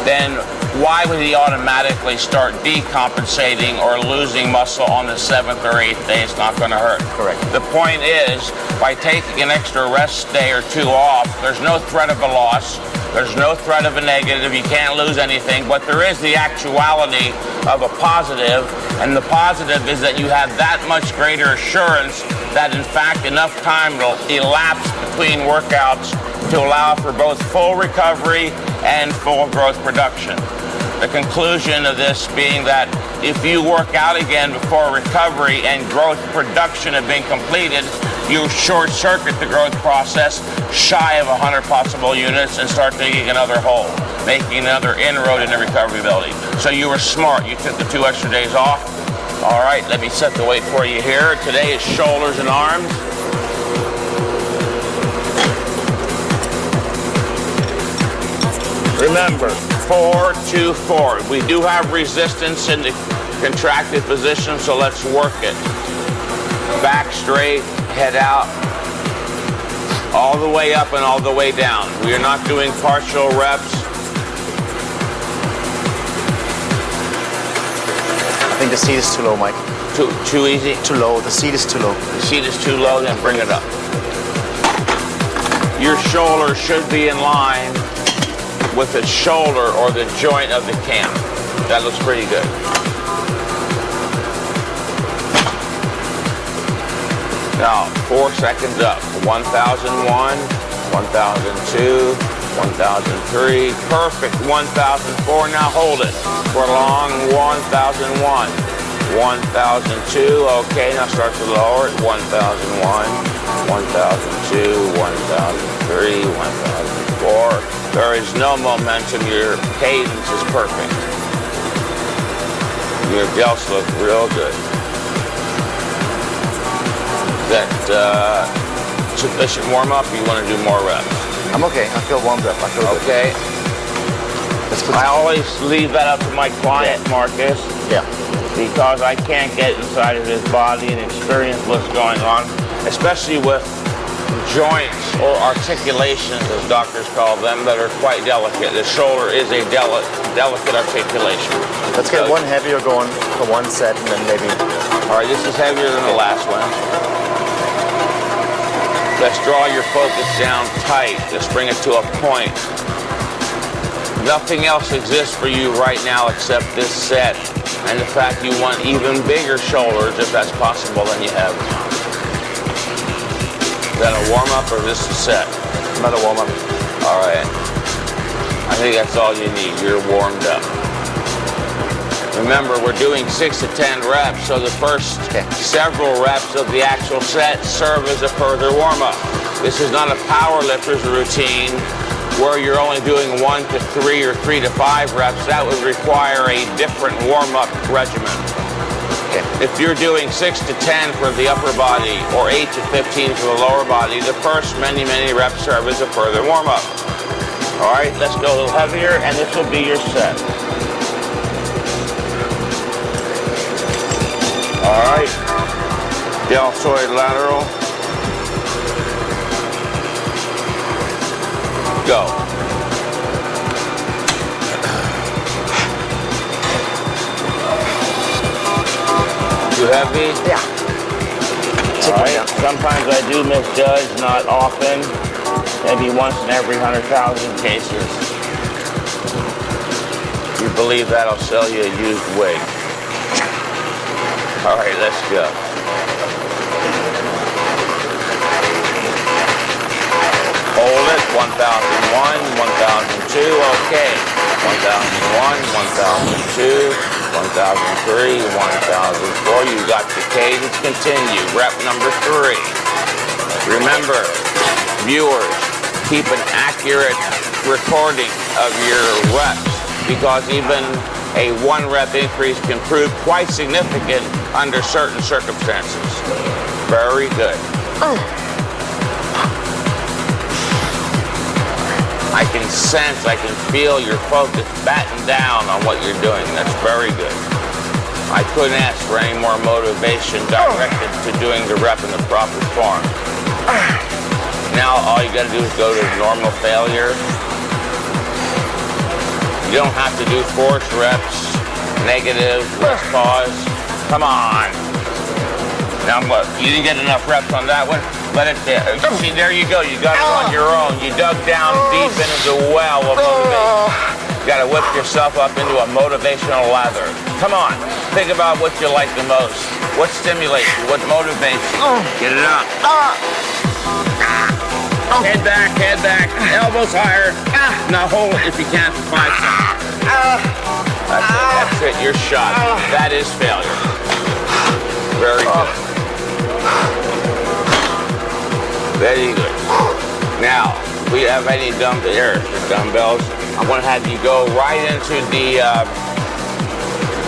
then why would he automatically start decompensating or losing muscle on the 7th or 8th day? It's not going to hurt. Correct. The point is, by taking an extra rest day or 2 off, there's no threat of a loss. There's no threat of a negative. You can't lose anything, but there is the actuality of a positive, and the positive is that you have that much greater assurance that, in fact, enough time will elapse between workouts to allow for both full recovery and full growth production. The conclusion of this being that if you work out again before recovery and growth production have been completed, you short-circuit the growth process shy of 100 possible units and start digging another hole, making another inroad into recovery ability. So you were smart. You took the 2 extra days off. All right, let me set the weight for you here. Today is shoulders and arms. Remember, 4, 2, 4. We do have resistance in the contracted position, so let's work it. Back straight, head out, all the way up and all the way down. We are not doing partial reps. I think the seat is too low, Mike. Too easy? Too low. The seat is too low. The seat is too low, then bring it up. Your shoulder should be in line with the shoulder or the joint of the cam. That looks pretty good. Now, 4 seconds up. 1001, 1002, 1003. Perfect. 1004. Now hold it for long. 1001. 1002. Okay, now start to lower it. 1001, 1002, 1003, 1004. There is no momentum. Your cadence is perfect. Your delts look real good. Is that sufficient warm-up, or you want to do more reps? I'm okay. I feel warmed up. I feel okay. Good. I always leave that up to my client, Marcus. Yeah. Because I can't get inside of his body and experience what's going on, especially with joints or articulations, as doctors call them, that are quite delicate. The shoulder is a delicate articulation. Let's get one heavier going for one set, and then maybe... All right, this is heavier than the last one. Let's draw your focus down tight. Let's bring it to a point. Nothing else exists for you right now except this set, and the fact you want even bigger shoulders, if that's possible, than you have. Is that a warm-up or is this a set? Another warm-up. All right. I think that's all you need. You're warmed up. Remember, we're doing 6 to 10 reps, so the first several reps of the actual set serve as a further warm-up. This is not a power lifter's routine where you're only doing 1 to 3 or 3 to 5 reps. That would require a different warm-up regimen. If you're doing 6 to 10 for the upper body or 8 to 15 for the lower body, the first many reps serve as a further warm-up. All right, let's go a little heavier, and this will be your set. All right, deltoid lateral. Go. Too heavy? Yeah. All right. Sometimes I do misjudge, not often. Maybe once in every 100,000 cases. If you believe that, I'll sell you a used wig. All right, let's go. Hold it. 1001, 1002. Okay. 1001, 1002, 1003, 1004. You got the cadence. Continue. Rep number 3. Remember, viewers, keep an accurate recording of your reps, because even a 1 rep increase can prove quite significant under certain circumstances. Very good. I can sense, I can feel your focus batten down on what you're doing. That's very good. I couldn't ask for any more motivation directed to doing the rep in the proper form. Now all you gotta do is go to normal failure. You don't have to do forced reps, negative, let's pause. Come on. Now what, you didn't get enough reps on that one? Let it, see, there you go. You got it on your own. You dug down deep into the well of motivation. You got to whip yourself up into a motivational lather. Come on. Think about what you like the most. What stimulates you? What motivates you? Get it up. Head back. Elbows higher. Now hold it if you can for 5 seconds. That's it, you're shot. That is failure. Very good. Very good. Now, we have any dumbbells. I'm going to have you go right into the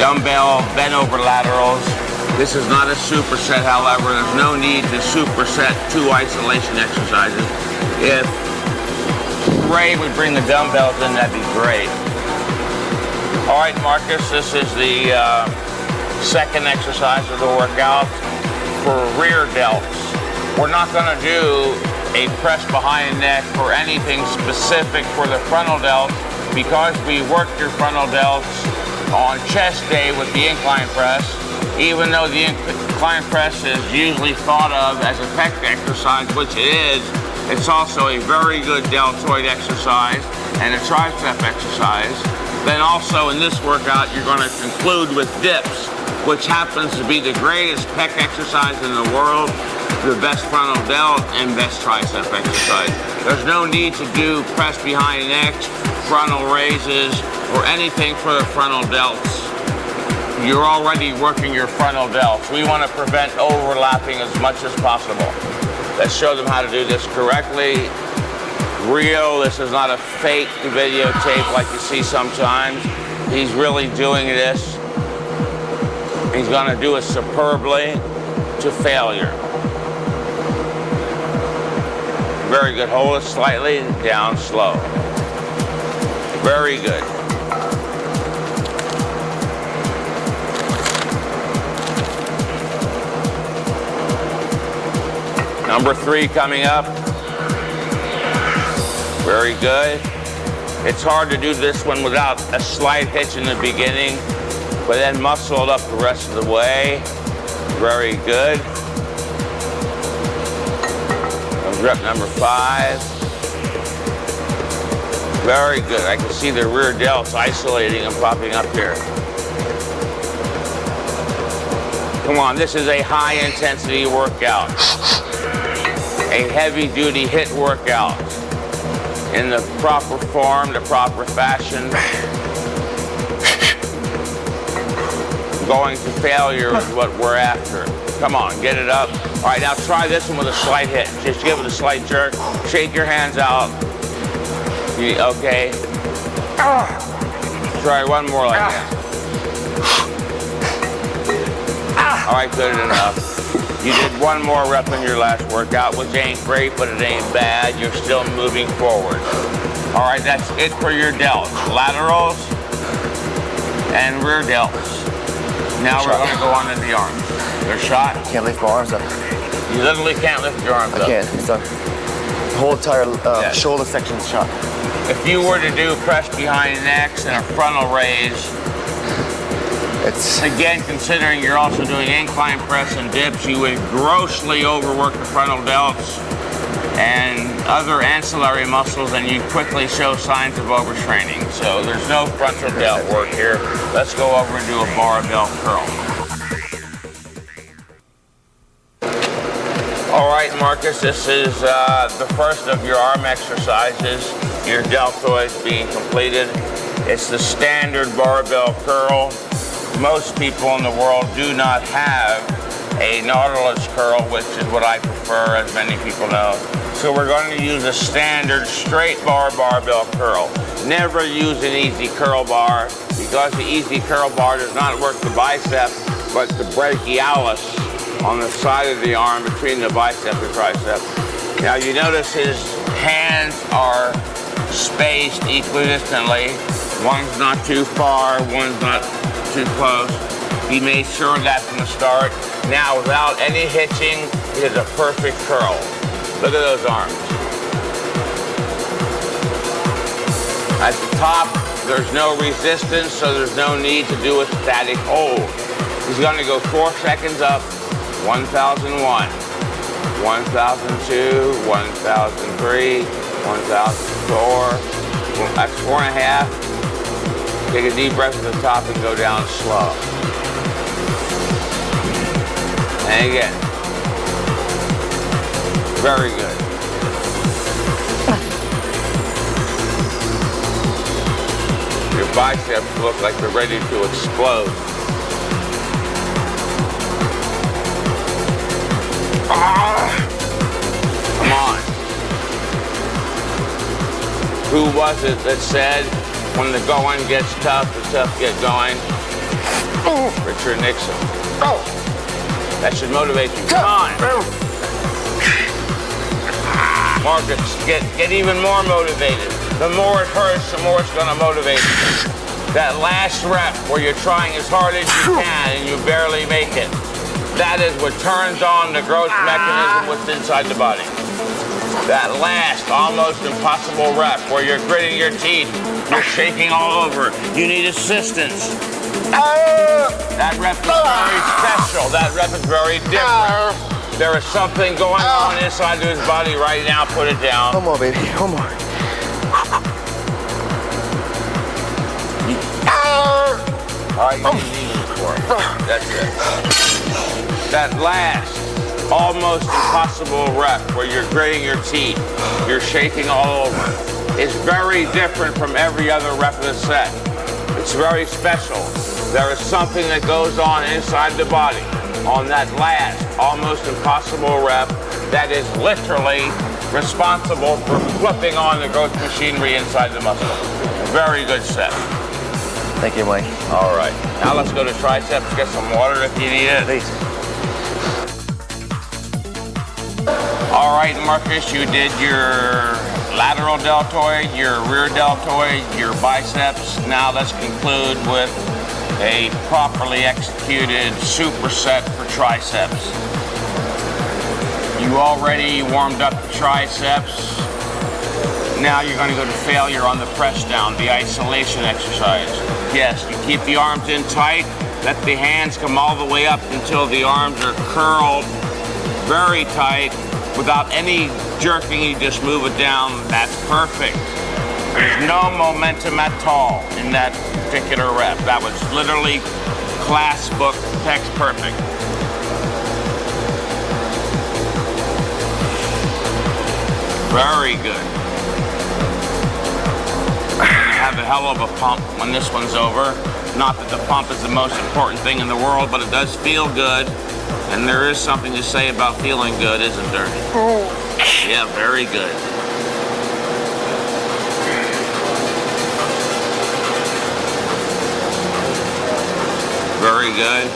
dumbbell bent over laterals. This is not a superset, however. There's no need to superset 2 isolation exercises. If Ray would bring the dumbbells in, that'd be great. All right, Marcus, this is the second exercise of the workout for rear delts. We're not going to do a press behind neck or anything specific for the frontal delts because we worked your frontal delts on chest day with the incline press. Even though the incline press is usually thought of as a pec exercise, which it is, it's also a very good deltoid exercise and a tricep exercise. Then also in this workout, you're going to conclude with dips, which happens to be the greatest pec exercise in the world, the best frontal delt and best tricep exercise. There's no need to do press behind necks, frontal raises, or anything for the frontal delts. You're already working your frontal delts. We want to prevent overlapping as much as possible. Let's show them how to do this correctly. Real, this is not a fake videotape like you see sometimes. He's really doing this. He's going to do it superbly to failure. Very good. Hold it slightly down slow. Very good. Number 3 coming up. Very good. It's hard to do this one without a slight hitch in the beginning, but then muscle it up the rest of the way. Very good. Rep number 5. Very good. I can see the rear delts isolating and popping up here. Come on, this is a high intensity workout. A heavy duty hit workout in the proper form, the proper fashion. Going to failure is what we're after. Come on, get it up. All right, now try this one with a slight hit. Just give it a slight jerk. Shake your hands out. Okay. Try one more like that. All right, good enough. You did one more rep in your last workout, which ain't great, but it ain't bad. You're still moving forward. All right, that's it for your delts. Laterals and rear delts. Now we're going to go on to the arms. Your shot. Can't lift my arms up. You literally can't lift your arms up. I can't. It's done. The whole entire shoulder section is shot. If you were to do press behind necks and a frontal raise, it's again, considering you're also doing incline press and dips, you would grossly overwork the frontal delts and other ancillary muscles, and you quickly show signs of overtraining. So there's no frontal delt work here. Let's go over and do a barbell curl. All right, Marcus, this is the first of your arm exercises. Your deltoids being completed. It's the standard barbell curl. Most people in the world do not have a Nautilus curl, which is what I prefer, as many people know. So we're going to use a standard straight bar barbell curl. Never use an easy curl bar, because the easy curl bar does not work the bicep, but the brachialis on the side of the arm between the bicep and tricep. Now you notice his hands are spaced equidistantly. One's not too far, one's not too close. He made sure of that from the start. Now, without any hitching, it is a perfect curl. Look at those arms. At the top, there's no resistance, so there's no need to do a static hold. He's going to go 4 seconds up, 1001, 1002, 1003, 1004. That's 4.5. Take a deep breath at the top and go down slow. And again. Very good. Your biceps look like they're ready to explode. Come on. Who was it that said, when the going gets tough, the tough get going? Richard Nixon. That should motivate you. Come on. Marcus, get even more motivated. The more it hurts, the more it's going to motivate you. That last rep where you're trying as hard as you can and you barely make it. That is what turns on the growth mechanism what's inside the body. That last, almost impossible rep where you're gritting your teeth, you're shaking all over, you need assistance. That rep is very special. That rep is very different. There is something going on inside of his body right now. Put it down. One more, baby. One more. All right, you need it for it. That's it. That last, almost impossible rep where you're gritting your teeth, you're shaking all over, is very different from every other rep of the set. It's very special. There is something that goes on inside the body on that last, almost impossible rep that is literally responsible for flipping on the growth machinery inside the muscle. Very good set. Thank you, Mike. All right. Now let's go to triceps. Get some water if you need it. Please. All right, Marcus, you did your lateral deltoid, your rear deltoid, your biceps. Now let's conclude with a properly executed superset for triceps. You already warmed up the triceps. Now you're going to go to failure on the press down, the isolation exercise. Yes, you keep the arms in tight, let the hands come all the way up until the arms are curled very tight. Without any jerking, you just move it down. That's perfect. There's no momentum at all in that particular rep. That was literally class book text perfect. Very good. Have a hell of a pump when this one's over. Not that the pump is the most important thing in the world, but it does feel good. And there is something to say about feeling good, isn't there? Yeah, very good. Very good.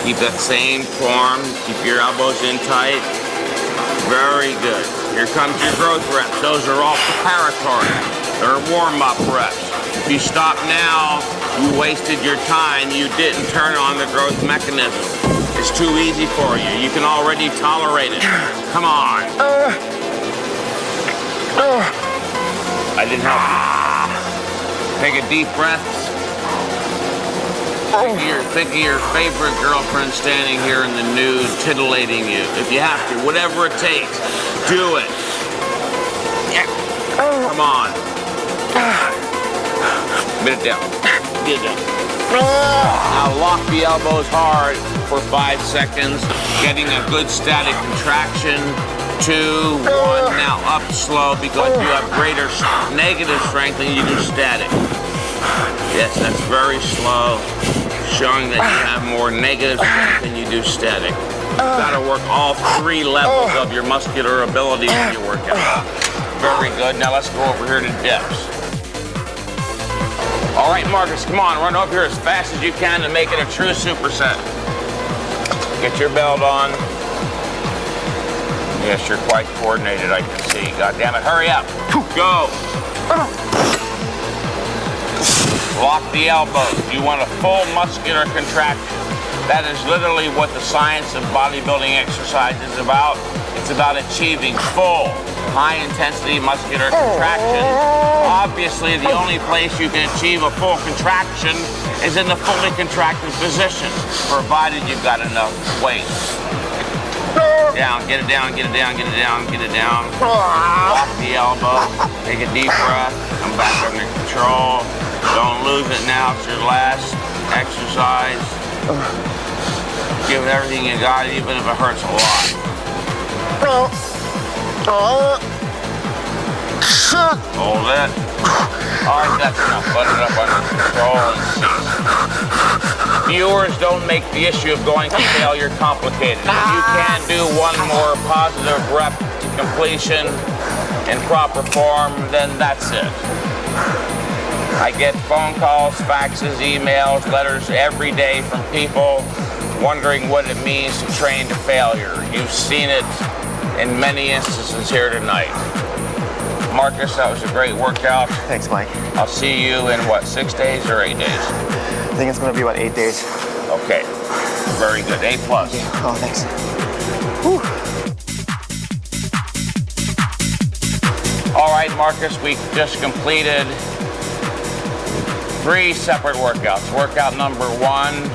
Keep that same form. Keep your elbows in tight. Very good. Here comes your growth reps. Those are all preparatory. They're warm-up reps. If you stop now, you wasted your time. You didn't turn on the growth mechanism. It's too easy for you. You can already tolerate it. Come on. I didn't help you. Take a deep breath. Think of your favorite girlfriend standing here in the nude, titillating you. If you have to, whatever it takes, do it. Come on. Get it down. Get it down. Now lock the elbows hard for 5 seconds, getting a good static contraction. 2, 1. Now up slow because you have greater negative strength than you do static. Yes, that's very slow, showing that you have more negative strength than you do static. You've got to work all 3 levels of your muscular ability when you work out. Very good. Now let's go over here to dips. All right, Marcus, come on, run over here as fast as you can to make it a true superset. Get your belt on. Yes, you're quite coordinated, I can see. God damn it, hurry up. Go. Lock the elbows. You want a full muscular contraction. That is literally what the science of bodybuilding exercise is about. It's about achieving full, high-intensity muscular contraction. Obviously, the only place you can achieve a full contraction is in the fully contracted position, provided you've got enough weight. Down, get it down, get it down, get it down, get it down. Lock the elbow, take a deep breath, come back under control. Don't lose it now, it's your last exercise. Give it everything you got, even if it hurts a lot. Hold it. All right, that's enough. Let it up under control and cease. Viewers, don't make the issue of going to failure complicated. If you can do one more positive rep to completion in proper form, then that's it. I get phone calls, faxes, emails, letters every day from people wondering what it means to train to failure. You've seen it in many instances here tonight. Marcus, that was a great workout. Thanks, Mike. I'll see you in, what, 6 days or 8 days? I think it's going to be about 8 days. Okay, very good. A+. Oh, thanks. Whew. All right, Marcus, we just completed 3 separate workouts. Workout number 1,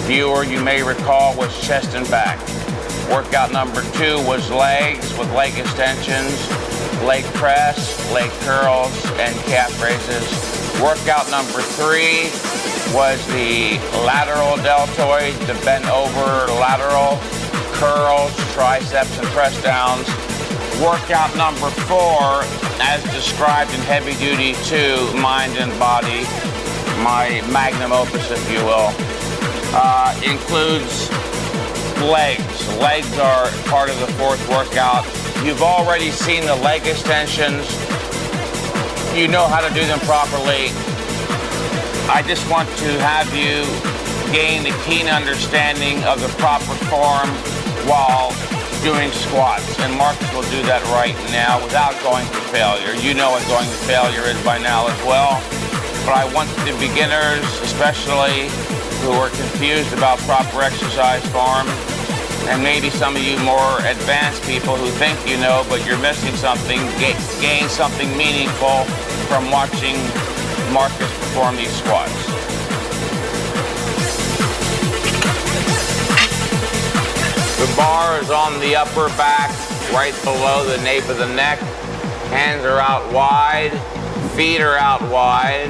viewer, you may recall, was chest and back. Workout number 2 was legs with leg extensions, leg press, leg curls, and calf raises. Workout number 3 was the lateral deltoid, the bent over lateral, curls, triceps, and press downs. Workout number 4, as described in Heavy Duty 2, Mind and Body, my magnum opus, if you will, includes legs. Legs are part of the 4th workout. You've already seen the leg extensions. You know how to do them properly. I just want to have you gain a keen understanding of the proper form while doing squats. And Marcus will do that right now without going to failure. You know what going to failure is by now as well. But I want the beginners, especially who are confused about proper exercise form, and maybe some of you more advanced people who think you know, but you're missing something, gain something meaningful from watching Marcus perform these squats. The bar is on the upper back, right below the nape of the neck. Hands are out wide, feet are out wide,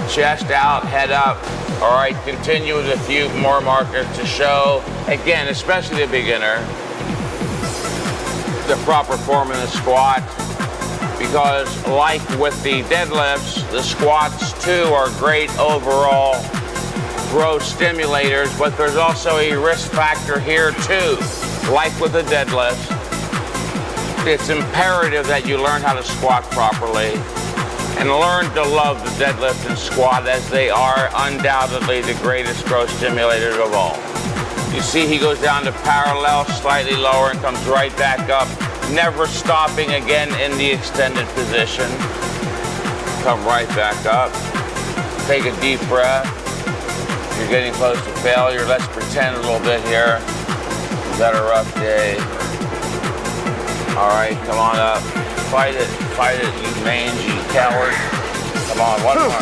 chest out, head up. All right, continue with a few more markers to show, again, especially the beginner, the proper form in the squat. Because like with the deadlifts, the squats too are great overall growth stimulators, but there's also a risk factor here too. Like with the deadlifts, it's imperative that you learn how to squat properly and learn to love the deadlift and squat, as they are undoubtedly the greatest growth stimulators of all. You see he goes down to parallel, slightly lower, and comes right back up, never stopping again in the extended position. Come right back up. Take a deep breath. You're getting close to failure. Let's pretend a little bit here. You've got a rough day. All right, come on up. Fight it, you mangy coward. Come on, one more.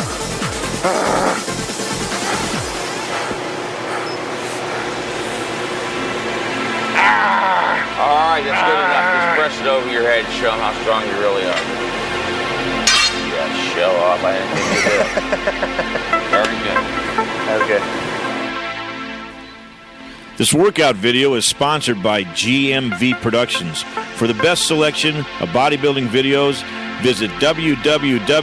All right, that's good enough. Just press it over your head, show them how strong you really are. Yeah, show off. I didn't think you did. Very good. That was good. This workout video is sponsored by GMV Productions. For the best selection of bodybuilding videos, visit www.gmv.com.au.